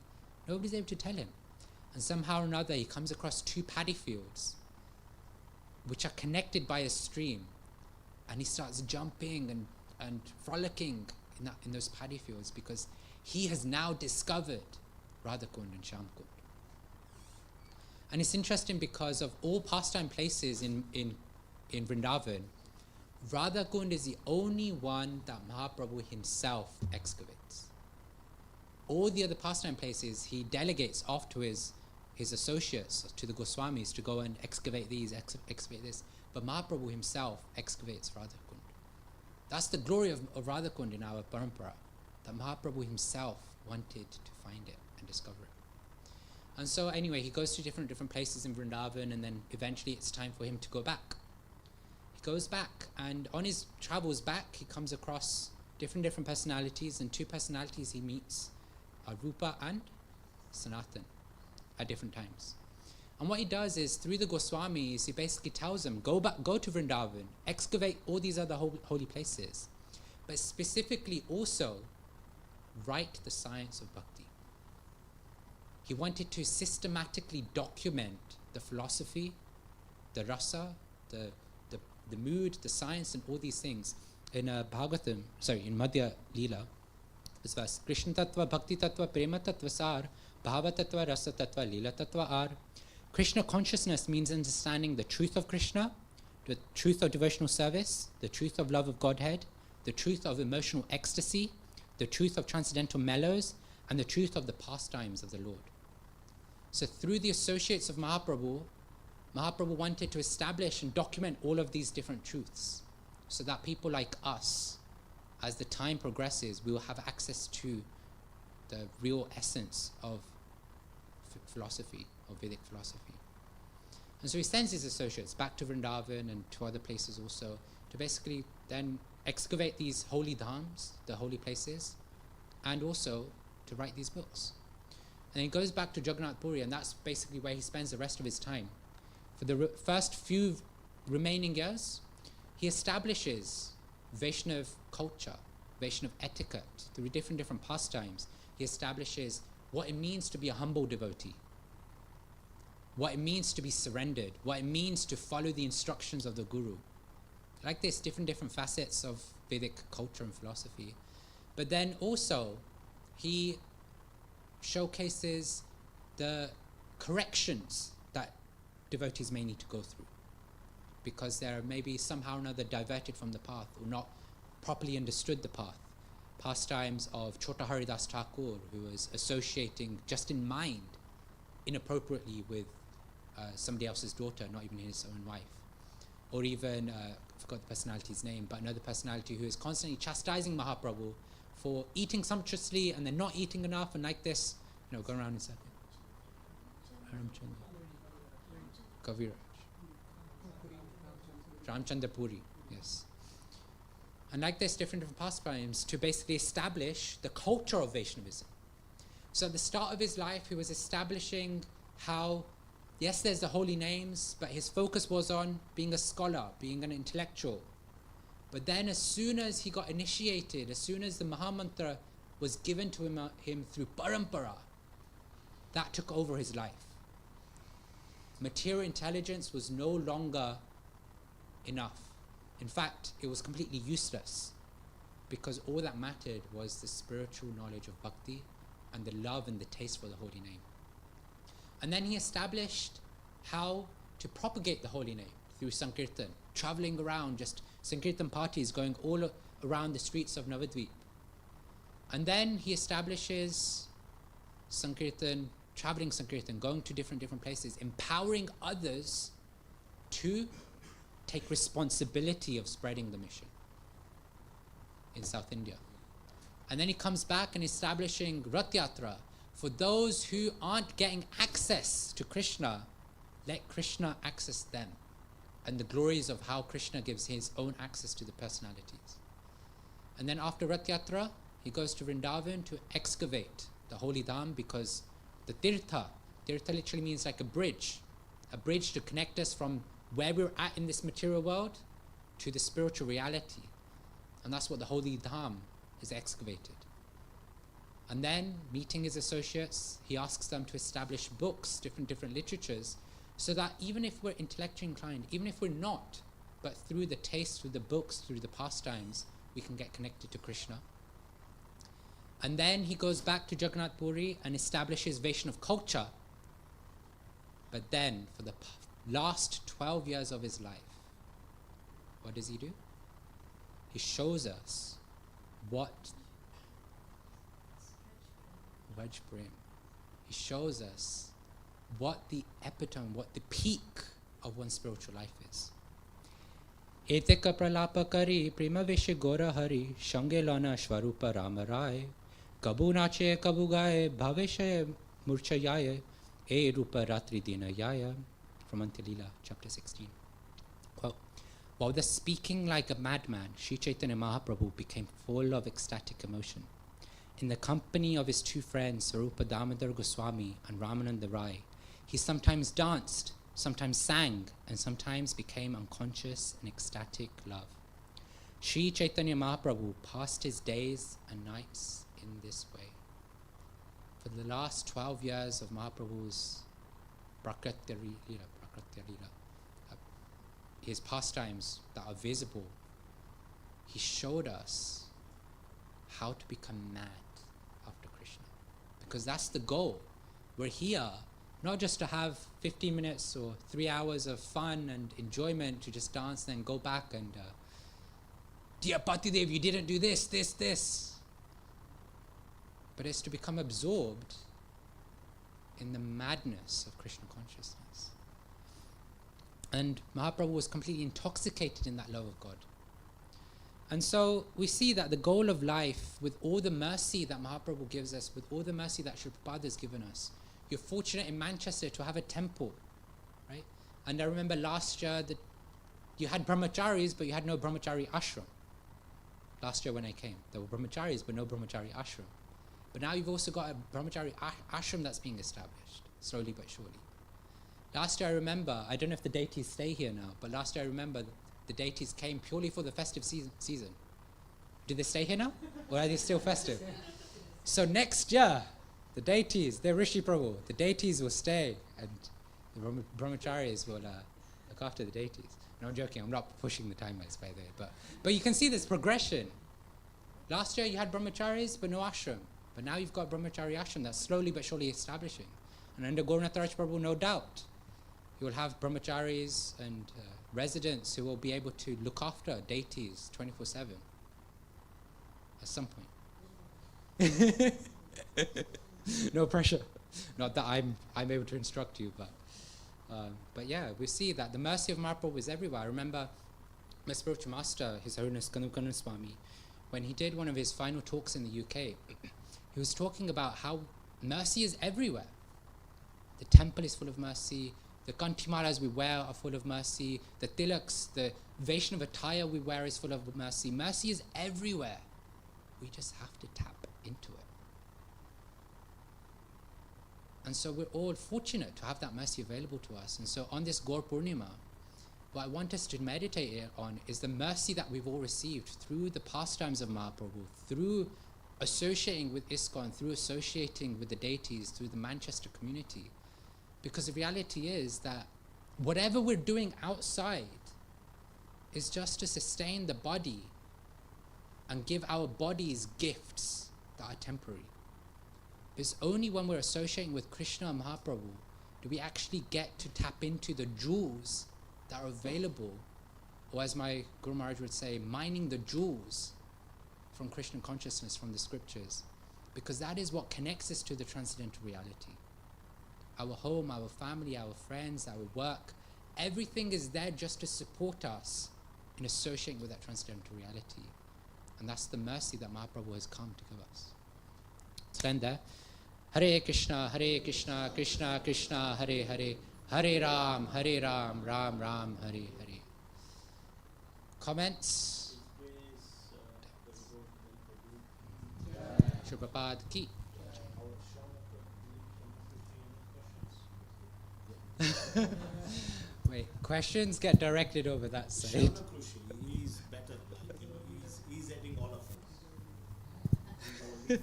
nobody's able to tell him. And somehow or another he comes across two paddy fields which are connected by a stream, and he starts jumping and frolicking in those paddy fields because he has now discovered Radhakund and Shyamkund. And it's interesting because of all pastime places in Vrindavan, Radhakund is the only one that Mahaprabhu himself excavates. All the other pastime places he delegates off to his associates, to the Goswamis, to go and excavate these, excavate this. But Mahaprabhu himself excavates Radhakund. That's the glory of Radhakund in our parampara, that Mahaprabhu himself wanted to find it and discover it. And so anyway, he goes to different places in Vrindavan, and then eventually it's time for him to go back. He goes back, and on his travels back, he comes across different personalities, and two personalities he meets are Rupa and Sanatan at different times. And what he does is, through the Goswamis, he basically tells them, go to Vrindavan, excavate all these other holy places, but specifically also write the science of bhakti. He wanted to systematically document the philosophy, the rasa, the mood, the science, and all these things. In in Madhya Leela, this verse, Krishna Tattva, Bhakti Tattva, Prema Tattva Sar, Bhava Tattva, Rasa Tattva, Leela Tattva Ar. Krishna consciousness means understanding the truth of Krishna, the truth of devotional service, the truth of love of Godhead, the truth of emotional ecstasy, the truth of transcendental mellows, and the truth of the pastimes of the Lord. So through the associates of Mahaprabhu, Mahaprabhu wanted to establish and document all of these different truths so that people like us, as the time progresses, we will have access to the real essence of philosophy, of Vedic philosophy. And so he sends his associates back to Vrindavan and to other places also to basically then excavate these holy dhams, the holy places, and also to write these books. And he goes back to Jagannath Puri, and that's basically where he spends the rest of his time. For the first few remaining years, he establishes Vaishnav culture, Vaishnav etiquette, through different pastimes. He establishes what it means to be a humble devotee, what it means to be surrendered, what it means to follow the instructions of the Guru. Like this, different facets of Vedic culture and philosophy. But then also, he showcases the corrections that devotees may need to go through, because they're maybe somehow or another diverted from the path or not properly understood the path. Pastimes of Chota Haridas Thakur, who was associating just in mind inappropriately with somebody else's daughter, not even his own wife. Or even, I forgot the personality's name, but another personality who is constantly chastising Mahaprabhu for eating sumptuously and then not eating enough, and like this, go around in circles. Kaviraj. Ramchandra Puri, yes. And like this, different pastimes to basically establish the culture of Vaishnavism. So at the start of his life, he was establishing how, yes, there's the holy names, but his focus was on being a scholar, being an intellectual. But then as soon as he got initiated, as soon as the Mahamantra was given to him through parampara, that took over his life. Material intelligence was no longer enough. In fact, it was completely useless, because all that mattered was the spiritual knowledge of bhakti and the love and the taste for the holy name. And then he established how to propagate the holy name through Sankirtan, traveling around, just Sankirtan parties going all around the streets of Navadvip. And then he establishes Sankirtan, traveling Sankirtan, going to different places, empowering others to take responsibility of spreading the mission in South India. And then he comes back and establishing Rath Yatra. For those who aren't getting access to Krishna, let Krishna access them. And the glories of how Krishna gives his own access to the personalities. And then after Rath Yatra, he goes to Vrindavan to excavate the holy dham, because the tirtha literally means like a bridge to connect us from where we're at in this material world to the spiritual reality. And that's what the holy dham is excavated. And then, meeting his associates, he asks them to establish books, different literatures, so that even if we're intellectually inclined, even if we're not, but through the taste, through the books, through the pastimes, we can get connected to Krishna. And then he goes back to Jagannath Puri and establishes Vaishnav culture. But then, for the last 12 years of his life, what does he do? He shows us what Vaj Prem. He shows us what the epitome, what the peak of one's spiritual life is. Eteka pralapa kari prima vishe gora hari shange lana shvarupa ramarai kabu nache kabu gaye bhaveshe murchayaye e rupa ratri dina yaya. From Antilila, chapter 16. Quote, while thus speaking like a madman, Sri Chaitanya Mahaprabhu became full of ecstatic emotion. In the company of his two friends, Swarupa Damodar Goswami and Ramananda Rai, he sometimes danced, sometimes sang, and sometimes became unconscious in ecstatic love. Sri Chaitanya Mahaprabhu passed his days and nights in this way. For the last 12 years of Mahaprabhu's Prakritya Lila, his pastimes that are visible, he showed us how to become mad after Krishna. Because that's the goal. We're here not just to have 15 minutes or 3 hours of fun and enjoyment to just dance, then go back and dear Patidev, you didn't do this. But it's to become absorbed in the madness of Krishna consciousness. And Mahaprabhu was completely intoxicated in that love of God. And so we see that the goal of life, with all the mercy that Mahaprabhu gives us, with all the mercy that Sri Prabhupada has given us, you're fortunate in Manchester to have a temple, right? And I remember last year that you had brahmacharis, but you had no brahmachari ashram. Last year when I came, there were brahmacharis, but no brahmachari ashram. But now you've also got a brahmachari ashram that's being established, slowly but surely. Last year I remember, I don't know if the deities stay here now, but last year I remember the deities came purely for the festive season. Do they stay here now? Or are they still festive? So next year, the deities, they're Rishi Prabhu, the deities will stay, and the brahmacharis will look after the deities. No, I'm joking, I'm not pushing the timelines by there, but you can see this progression. Last year you had brahmacharis, but no ashram. But now you've got brahmachari ashram that's slowly but surely establishing. And under Gauranath Raj Prabhu, no doubt, you will have brahmacharis and residents who will be able to look after deities 24/7 at some point. No pressure. Not that I'm able to instruct you, but yeah, we see that the mercy of Mahaprabhu is everywhere. I remember my spiritual master, His Holiness Kanukana Swami, when he did one of his final talks in the UK, he was talking about how mercy is everywhere. The temple is full of mercy. The kantimalas we wear are full of mercy. The tilaks, the Vaishnava attire we wear is full of mercy. Mercy is everywhere. We just have to tap into it. And so we're all fortunate to have that mercy available to us. And so on this Gaura Purnima, what I want us to meditate on is the mercy that we've all received through the pastimes of Mahaprabhu, through associating with ISKCON, through associating with the deities, through the Manchester community. Because the reality is that whatever we're doing outside is just to sustain the body and give our bodies gifts that are temporary. It's only when we're associating with Krishna and Mahaprabhu do we actually get to tap into the jewels that are available, or as my Guru Maharaj would say, mining the jewels from Krishna consciousness, from the scriptures, because that is what connects us to the transcendental reality. Our home, our family, our friends, our work, everything is there just to support us in associating with that transcendental reality. And that's the mercy that Mahaprabhu has come to give us. Stand there. Hare Krishna, Krishna Krishna, Hare Hare, Hare Ram, Ram Ram, Hare Hare. Comments? Shri Prabhupada ki. Wait, questions get directed over that side. He's better, he's adding all of us. Hare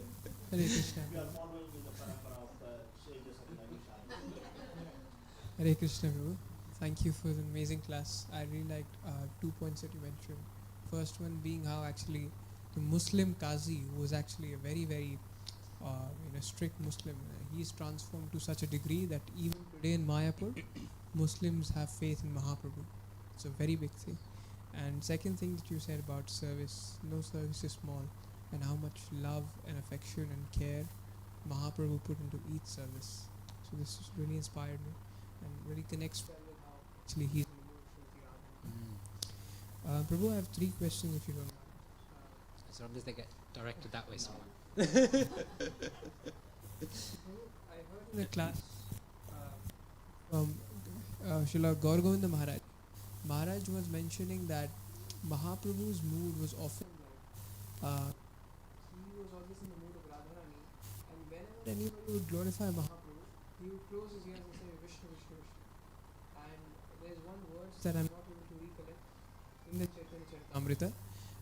Krishna. We are following in the parampara of the sages of Naimisha. Hare Krishna, Prabhu. Thank you for the amazing class. I really liked 2 points that you mentioned. First one being how actually the Muslim Qazi was actually a very, very strict Muslim. He's transformed to such a degree that even today in Mayapur, Muslims have faith in Mahaprabhu. It's a very big thing. And second thing that you said about service, no service is small, and how much love and affection and care Mahaprabhu put into each service. So this has really inspired me and really connects well with how actually he's in the mood. Prabhu, I have 3 questions if you don't mind. As long as they get directed that way somewhere. I heard in the class from Srila Gaura Govinda Maharaj. Maharaj was mentioning that Mahaprabhu's mood was often like he was always in the mood of Radharani, and whenever anybody would glorify Mahaprabhu, he would close his ears and say Vishnu, Vishnu, Vishnu. And there's one verse that I'm not able to recollect in the Caitanya Caritamrta,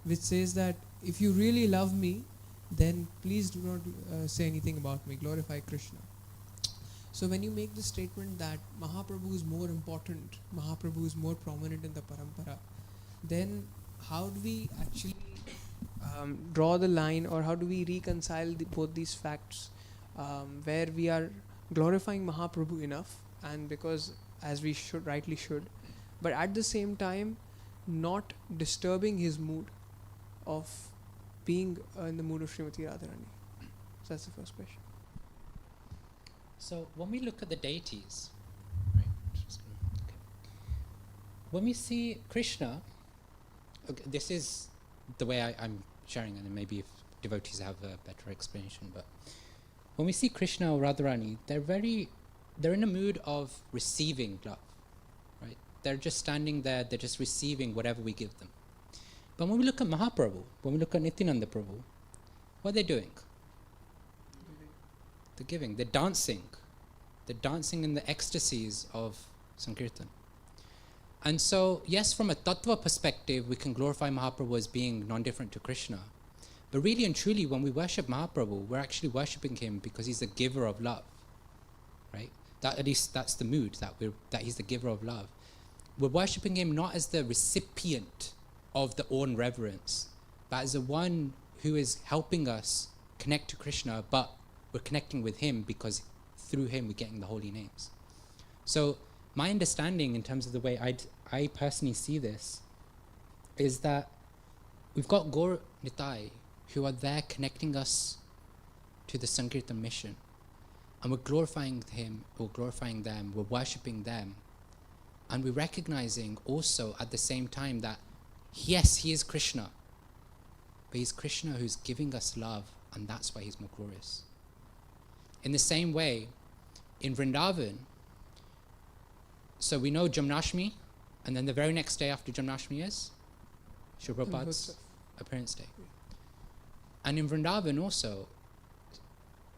which says that if you really love me, then please do not say anything about me, glorify Krishna. So when you make the statement that Mahaprabhu is more important, Mahaprabhu is more prominent in the parampara, then how do we actually draw the line, or how do we reconcile both these facts where we are glorifying Mahaprabhu enough, and because as we should, rightly should, but at the same time not disturbing his mood of being in the mood of Srimati Radharani? So that's the first question. So when we look at the deities, right, when we see Krishna, okay, this is the way I'm sharing, and then maybe if devotees have a better explanation, but when we see Krishna or Radharani, they're in a mood of receiving love, right? They're just standing there, they're just receiving whatever we give them. But when we look at Mahaprabhu, when we look at Nityananda Prabhu, what are they doing? They're giving, they're dancing. They're dancing in the ecstasies of Sankirtan. And so, yes, from a tattva perspective, we can glorify Mahaprabhu as being non-different to Krishna. But really and truly, when we worship Mahaprabhu, we're actually worshipping him because he's the giver of love, right? At least that's the mood, that he's the giver of love. We're worshipping him not as the recipient of the awe and reverence, but as the one who is helping us connect to Krishna, but we're connecting with him because through him we're getting the holy names. So my understanding in terms of the way I personally see this is that we've got Gaur Nitai who are there connecting us to the Sankirtan mission, and we're glorifying him, we're glorifying them, we're worshipping them, and we're recognizing also at the same time that yes, he is Krishna, but he's Krishna who's giving us love, and that's why he's more glorious. In the same way, in Vrindavan, so we know Jamnashtami, and then the very next day after Jamnashtami is Shri Prabhupada's appearance day. And in Vrindavan also,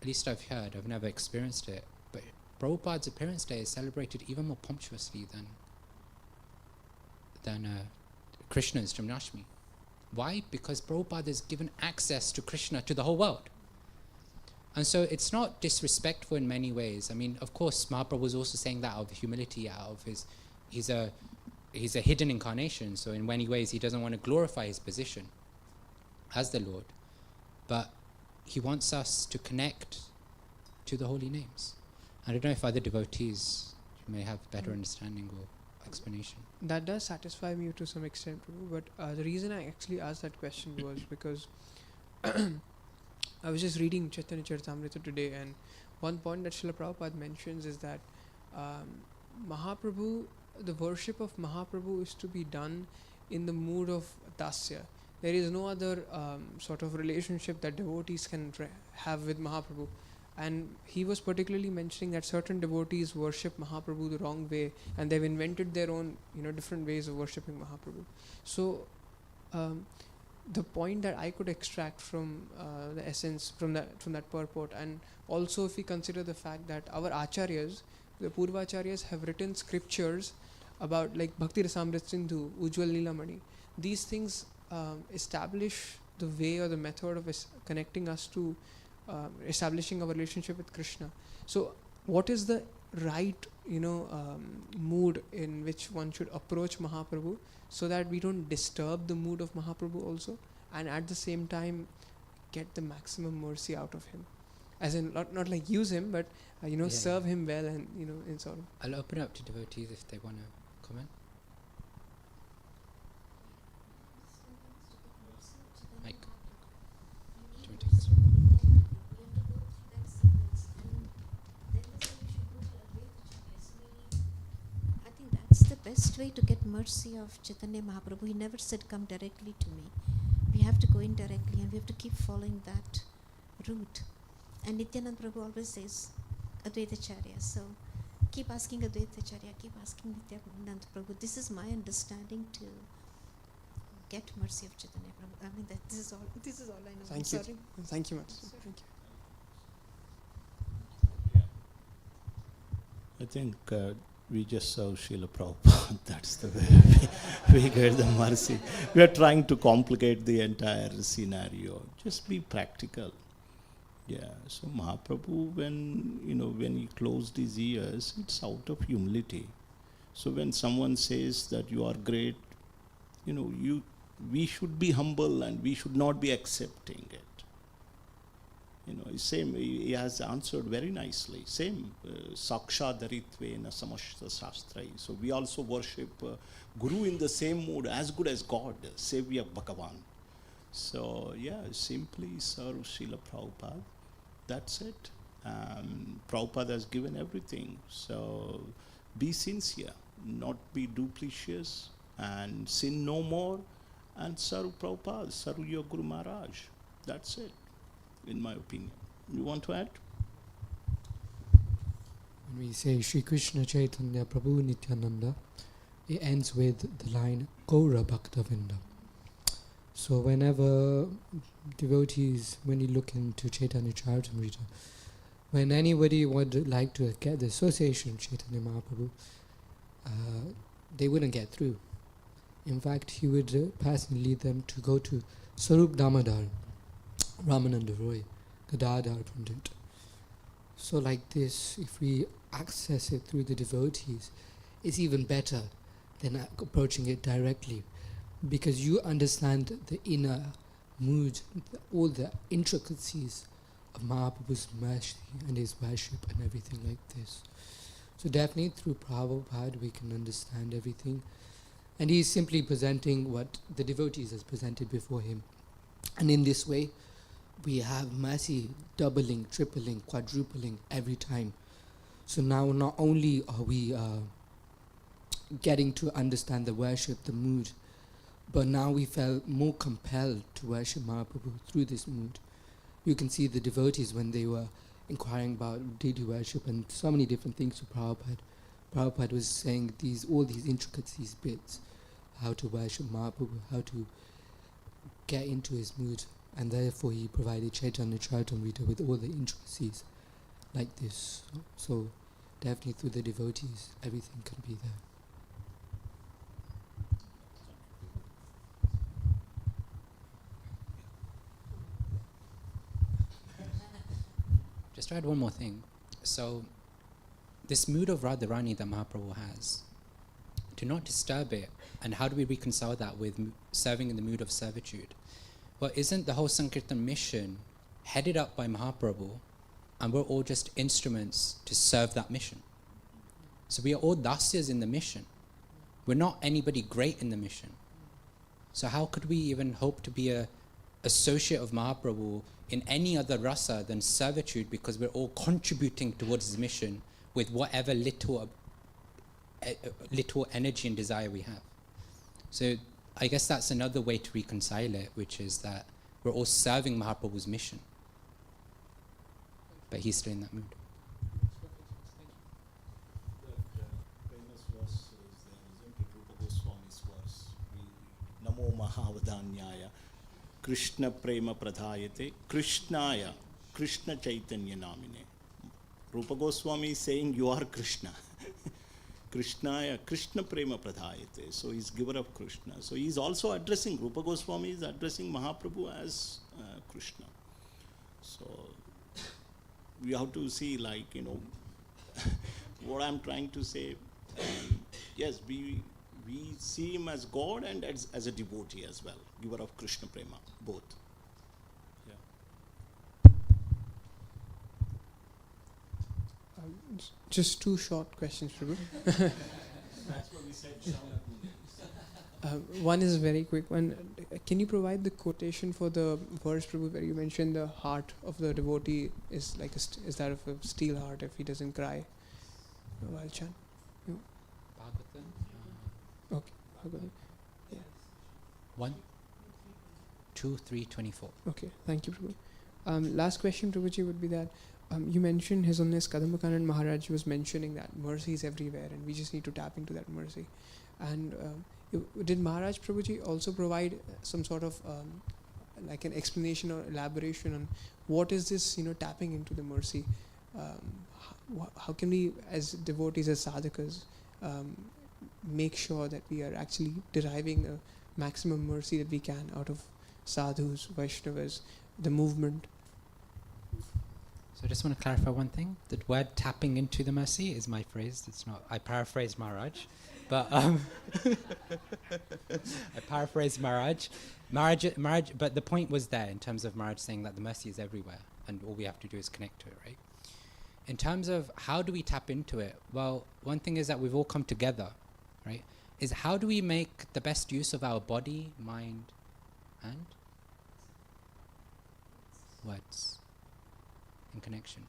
at least I've heard, I've never experienced it, but Prabhupada's appearance day is celebrated even more pompously than Krishna's Janmashtami. Why? Because Prabhupada has given access to Krishna to the whole world. And so it's not disrespectful in many ways. I mean, of course, Mahaprabhu was also saying that out of humility, out of he's a hidden incarnation, so in many ways he doesn't want to glorify his position as the Lord. But he wants us to connect to the holy names. I don't know if other devotees may have better understanding or explanation. That does satisfy me to some extent, Prabhu, but the reason I actually asked that question was because I was just reading Caitanya Caritamrta today, and one point that Srila Prabhupada mentions is that Mahaprabhu, the worship of Mahaprabhu is to be done in the mood of dasya. There is no other sort of relationship that devotees can have with Mahaprabhu. And he was particularly mentioning that certain devotees worship Mahaprabhu the wrong way, and they've invented their own, different ways of worshipping Mahaprabhu. So, the point that I could extract from the essence from that purport, and also if we consider the fact that our acharyas, the Purvacharyas, have written scriptures about like Bhakti Rasamrit Sindhu, Ujjwal Leelamani. These things establish the way or the method of connecting us to establishing our relationship with Krishna. So what is the right mood in which one should approach Mahaprabhu, so that we don't disturb the mood of Mahaprabhu also, and at the same time get the maximum mercy out of him, as in not like use him, but serve him well, and in sort of. I'll open up to devotees if they want to comment. Mike, do you want to take this? That's the best way to get mercy of Chaitanya Mahaprabhu. He never said, come directly to me. We have to go indirectly, and we have to keep following that route. And Nityananda Prabhu always says, Advaitacharya. So keep asking Advaitacharya, keep asking Nityananda Prabhu. This is my understanding to get mercy of Chaitanya Prabhu. I mean, this is all I know. Thank you. Thank you much. Thank you. I think we just serve Srila Prabhupada. That's the way we get the mercy. We are trying to complicate the entire scenario. Just be practical. Yeah. So Mahaprabhu, when he closed his ears, it's out of humility. So when someone says that you are great, we should be humble and we should not be accepting it. Same, he has answered very nicely. Same, Saksha Dharitvena Samashta Shastrai. So we also worship Guru in the same mood, as good as God, Savior Bhagavan. So simply serve Srila Prabhupada. That's it. Prabhupada has given everything. So be sincere, not be duplicitous, and sin no more, and serve Prabhupada, serve your Guru Maharaj. That's it, in my opinion. You want to add? When we say Shri Krishna Chaitanya Prabhu Nityananda, it ends with the line Gaura Bhaktavinda. So whenever devotees, when you look into Caitanya Caritamrta, when anybody would like to get the association of Chaitanya Mahaprabhu, they wouldn't get through. In fact, he would personally lead them to go to Sarup Damodar, Ramananda Roy, Gadadhar Pandit. So like this, if we access it through the devotees, it's even better than approaching it directly, because you understand the inner mood, all the intricacies of Mahaprabhu's mercy and his worship and everything like this. So definitely through Prabhupada we can understand everything. And he is simply presenting what the devotees has presented before him. And in this way, we have mercy doubling, tripling, quadrupling every time. So now not only are we getting to understand the worship, the mood, but now we felt more compelled to worship Mahaprabhu through this mood. You can see the devotees when they were inquiring about deity worship and so many different things to Prabhupada. Prabhupada was saying all these intricacies, bits, how to worship Mahaprabhu, how to get into his mood, and therefore he provided Caitanya Caritamrta with all the intricacies like this. So definitely through the devotees, everything can be there. Just to add one more thing. So, this mood of Radharani that Mahaprabhu has, to not disturb it, and how do we reconcile that with serving in the mood of servitude? Well, isn't the whole Sankirtan mission headed up by Mahaprabhu, and we're all just instruments to serve that mission? So we are all dasyas in the mission. We're not anybody great in the mission. So how could we even hope to be a associate of Mahaprabhu in any other rasa than servitude, because we're all contributing towards his mission with whatever little energy and desire we have. So I guess that's another way to reconcile it, which is that we're all serving Mahaprabhu's mission, but he's still in that mood. Famous verse is there, isn't it? Rupa Goswami's verse. Namo Mahavadanyaya Krishna Prema Pradhayate Krishnaya Krishna Chaitanya Namine. Rupa Goswami is saying you are Krishna. Krishnaya Krishna Prema Pradhayate. So he's giver of Krishna. So he's also addressing, Rupa Goswami is addressing Mahaprabhu as Krishna. So we have to see, like, you know, what I'm trying to say. Yes, we see him as God and as a devotee as well, giver of Krishna Prema, both. Yeah. Just two short questions, Prabhu. That's what we said. One is a very quick one. Can you provide the quotation for the verse, Prabhu, where you mentioned the heart of the devotee is like is that of a steel heart if he doesn't cry while chant? Okay. Bhagavatam. Yeah. 1, 2, 3, 24. Okay. Thank you, Prabhu. Last question, Prabhuji, would be that you mentioned His Holiness Kadambakanan Maharaj was mentioning that mercy is everywhere and we just need to tap into that mercy. And did Maharaj Prabhuji also provide some sort of like an explanation or elaboration on what is this, tapping into the mercy? How can we, as devotees, as sadhakas, make sure that we are actually deriving the maximum mercy that we can out of sadhus, Vaishnavas, the movement? So I just want to clarify one thing. The word tapping into the mercy is my phrase. It's not, I paraphrase Maharaj. But I paraphrase Maharaj. But the point was there in terms of Maharaj saying that the mercy is everywhere and all we have to do is connect to it, right? In terms of how do we tap into it, well, one thing is that we've all come together, right? Is how do we make the best use of our body, mind, and words in connection.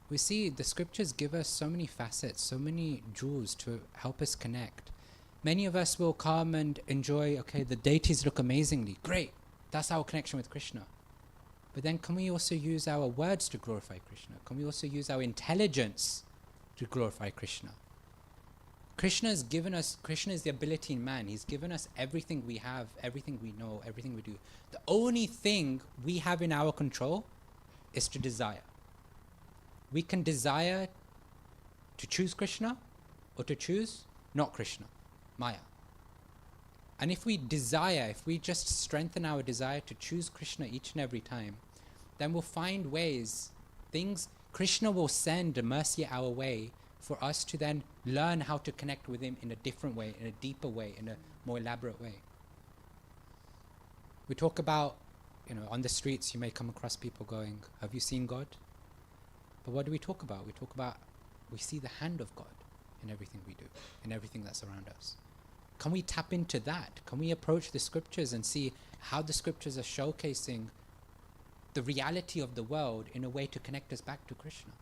We see the scriptures give us so many facets, so many jewels to help us connect. Many of us will come and enjoy, okay, the deities look amazingly, great, that's our connection with Krishna. But then can we also use our words to glorify Krishna? Can we also use our intelligence to glorify Krishna? Krishna is the ability in man. He's given us everything we have, everything we know, everything we do. The only thing we have in our control is to desire. We can desire to choose Krishna or to choose not Krishna, Maya. And if we just strengthen our desire to choose Krishna each and every time, then we'll find ways, Krishna will send mercy our way for us to then learn how to connect with him in a different way, in a deeper way, in a more elaborate way. We talk about, on the streets you may come across people going, have you seen God? But what do we talk about? We see the hand of God in everything we do, in everything that's around us. Can we tap into that? Can we approach the scriptures and see how the scriptures are showcasing the reality of the world in a way to connect us back to Krishna?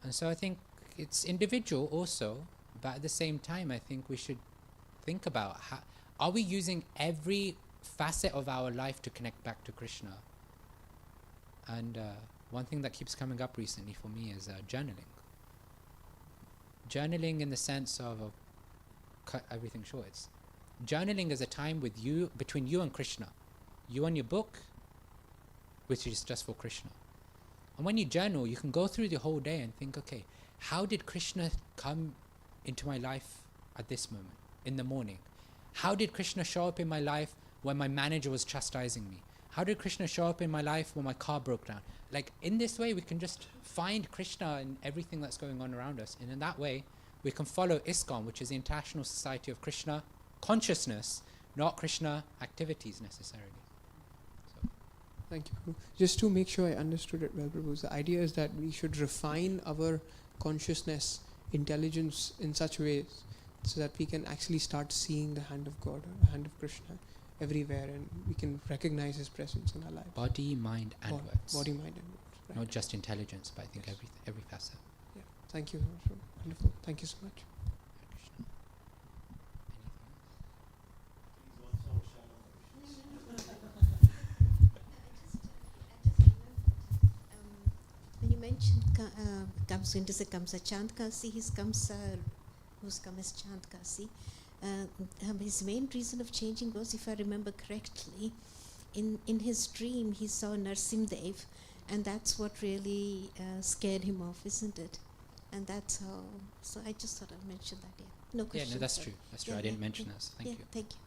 And so I think it's individual also, but at the same time I think we should think about are we using every facet of our life to connect back to Krishna? And one thing that keeps coming up recently for me is journaling. Journaling in the sense of cut everything short. It's journaling is a time between you and Krishna. You and your book, which is just for Krishna. And when you journal, you can go through the whole day and think, okay, how did Krishna come into my life at this moment, in the morning? How did Krishna show up in my life when my manager was chastising me? How did Krishna show up in my life when my car broke down? Like, in this way, we can just find Krishna in everything that's going on around us. And in that way, we can follow ISKCON, which is the International Society of Krishna Consciousness, not Krishna activities necessarily. So. Thank you, Prabhu. Just to make sure I understood it well, Prabhu, the idea is that we should refine our consciousness, intelligence in such ways so that we can actually start seeing the hand of God, or the hand of Krishna everywhere, and we can recognize His presence in our lives. Body, mind, and words. Body, mind, and words. Right. Not just intelligence, but I think Yes. every facet. Yeah. Thank you so much, Prabhu. Wonderful. Thank you so much. Krishna. He's also shallow. When you mentioned comes a Chand Kasi, his Kamsa, who's come as Chand Kasi, his main reason of changing was, if I remember correctly, in his dream he saw Narsim Dev, and that's what really scared him off, isn't it? And that's how. So I just thought I'd mention that. Yeah. No Yeah, question. no, that's true. That's true. Yeah, I didn't yeah, mention yeah. that. So thank Yeah, you. thank you.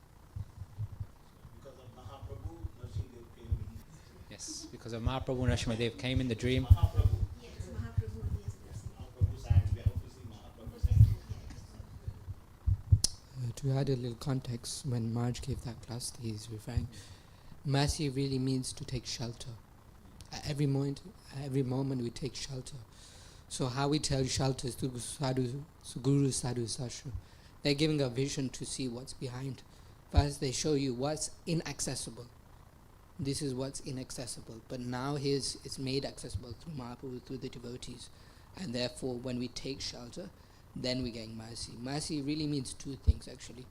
Because of Mahaprabhu, Nrsimhadev came in. Yes, because of Mahaprabhu and Nrsimhadev came in the dream. Mahaprabhu. Yes, Mahaprabhu. Yes, Mahaprabhu sang. We have to see Mahaprabhu sang. To add a little context, when Marge gave that class, he's referring, mercy really means to take shelter. At every moment we take shelter. So how we tell shelter is through Guru, Sadhu, Sastra. They're giving a vision to see what's behind. First they show you what's inaccessible. This is what's inaccessible. But now it's made accessible through Mahaprabhu, through the devotees. And therefore when we take shelter, then we gain mercy. Mercy really means two things actually.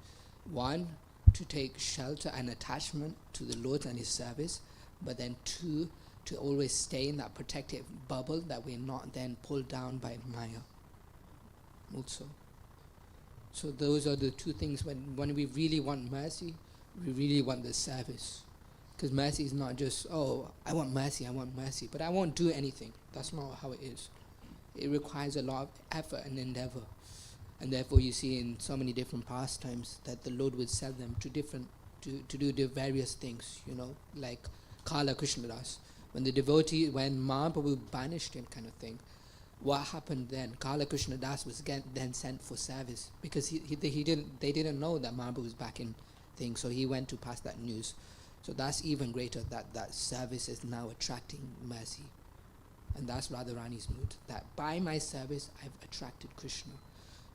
One, to take shelter and attachment to the Lord and His service. But then two, to always stay in that protective bubble, that we're not then pulled down by Maya also. So those are the two things. When we really want mercy, we really want the service. Because mercy is not just, oh, I want mercy, but I won't do anything. That's not how it is. It requires a lot of effort and endeavor. And therefore you see in so many different pastimes that the Lord would send them to do the various things, like Kala Krishnadas. When Mahaprabhu banished him, kind of thing, what happened then? Kala Krishnadas was then sent for service, because they didn't know that Mahaprabhu was back in things, so he went to pass that news. So that's even greater, that service is now attracting mercy. And that's Radharani's mood, that by my service I've attracted Krishna.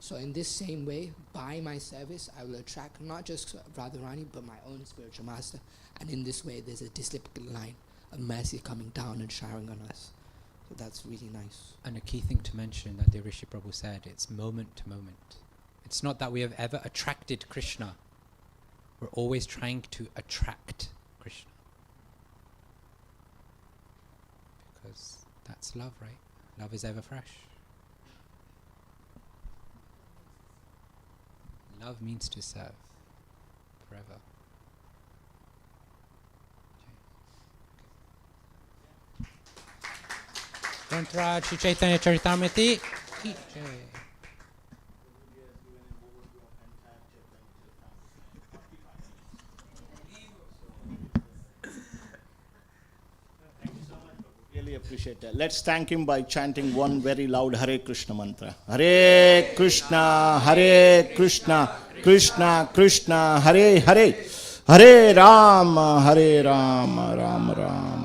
So in this same way, by my service I will attract not just Radharani but my own spiritual master. And in this way there's a disciplic line of mercy coming down and showering on us. So that's really nice. And a key thing to mention that the Rishi Prabhu said, it's moment to moment. It's not that we have ever attracted Krishna. We're always trying to attract Krishna. Because that's love, right? Love is ever fresh. Love means to serve forever. Granthraj Shri Caitanya Caritamrta ki jai. Really appreciate that. Let's thank him by chanting one very loud Hare Krishna mantra. Hare Krishna, Krishna Krishna, Hare Hare. Hare Rama, Rama Rama.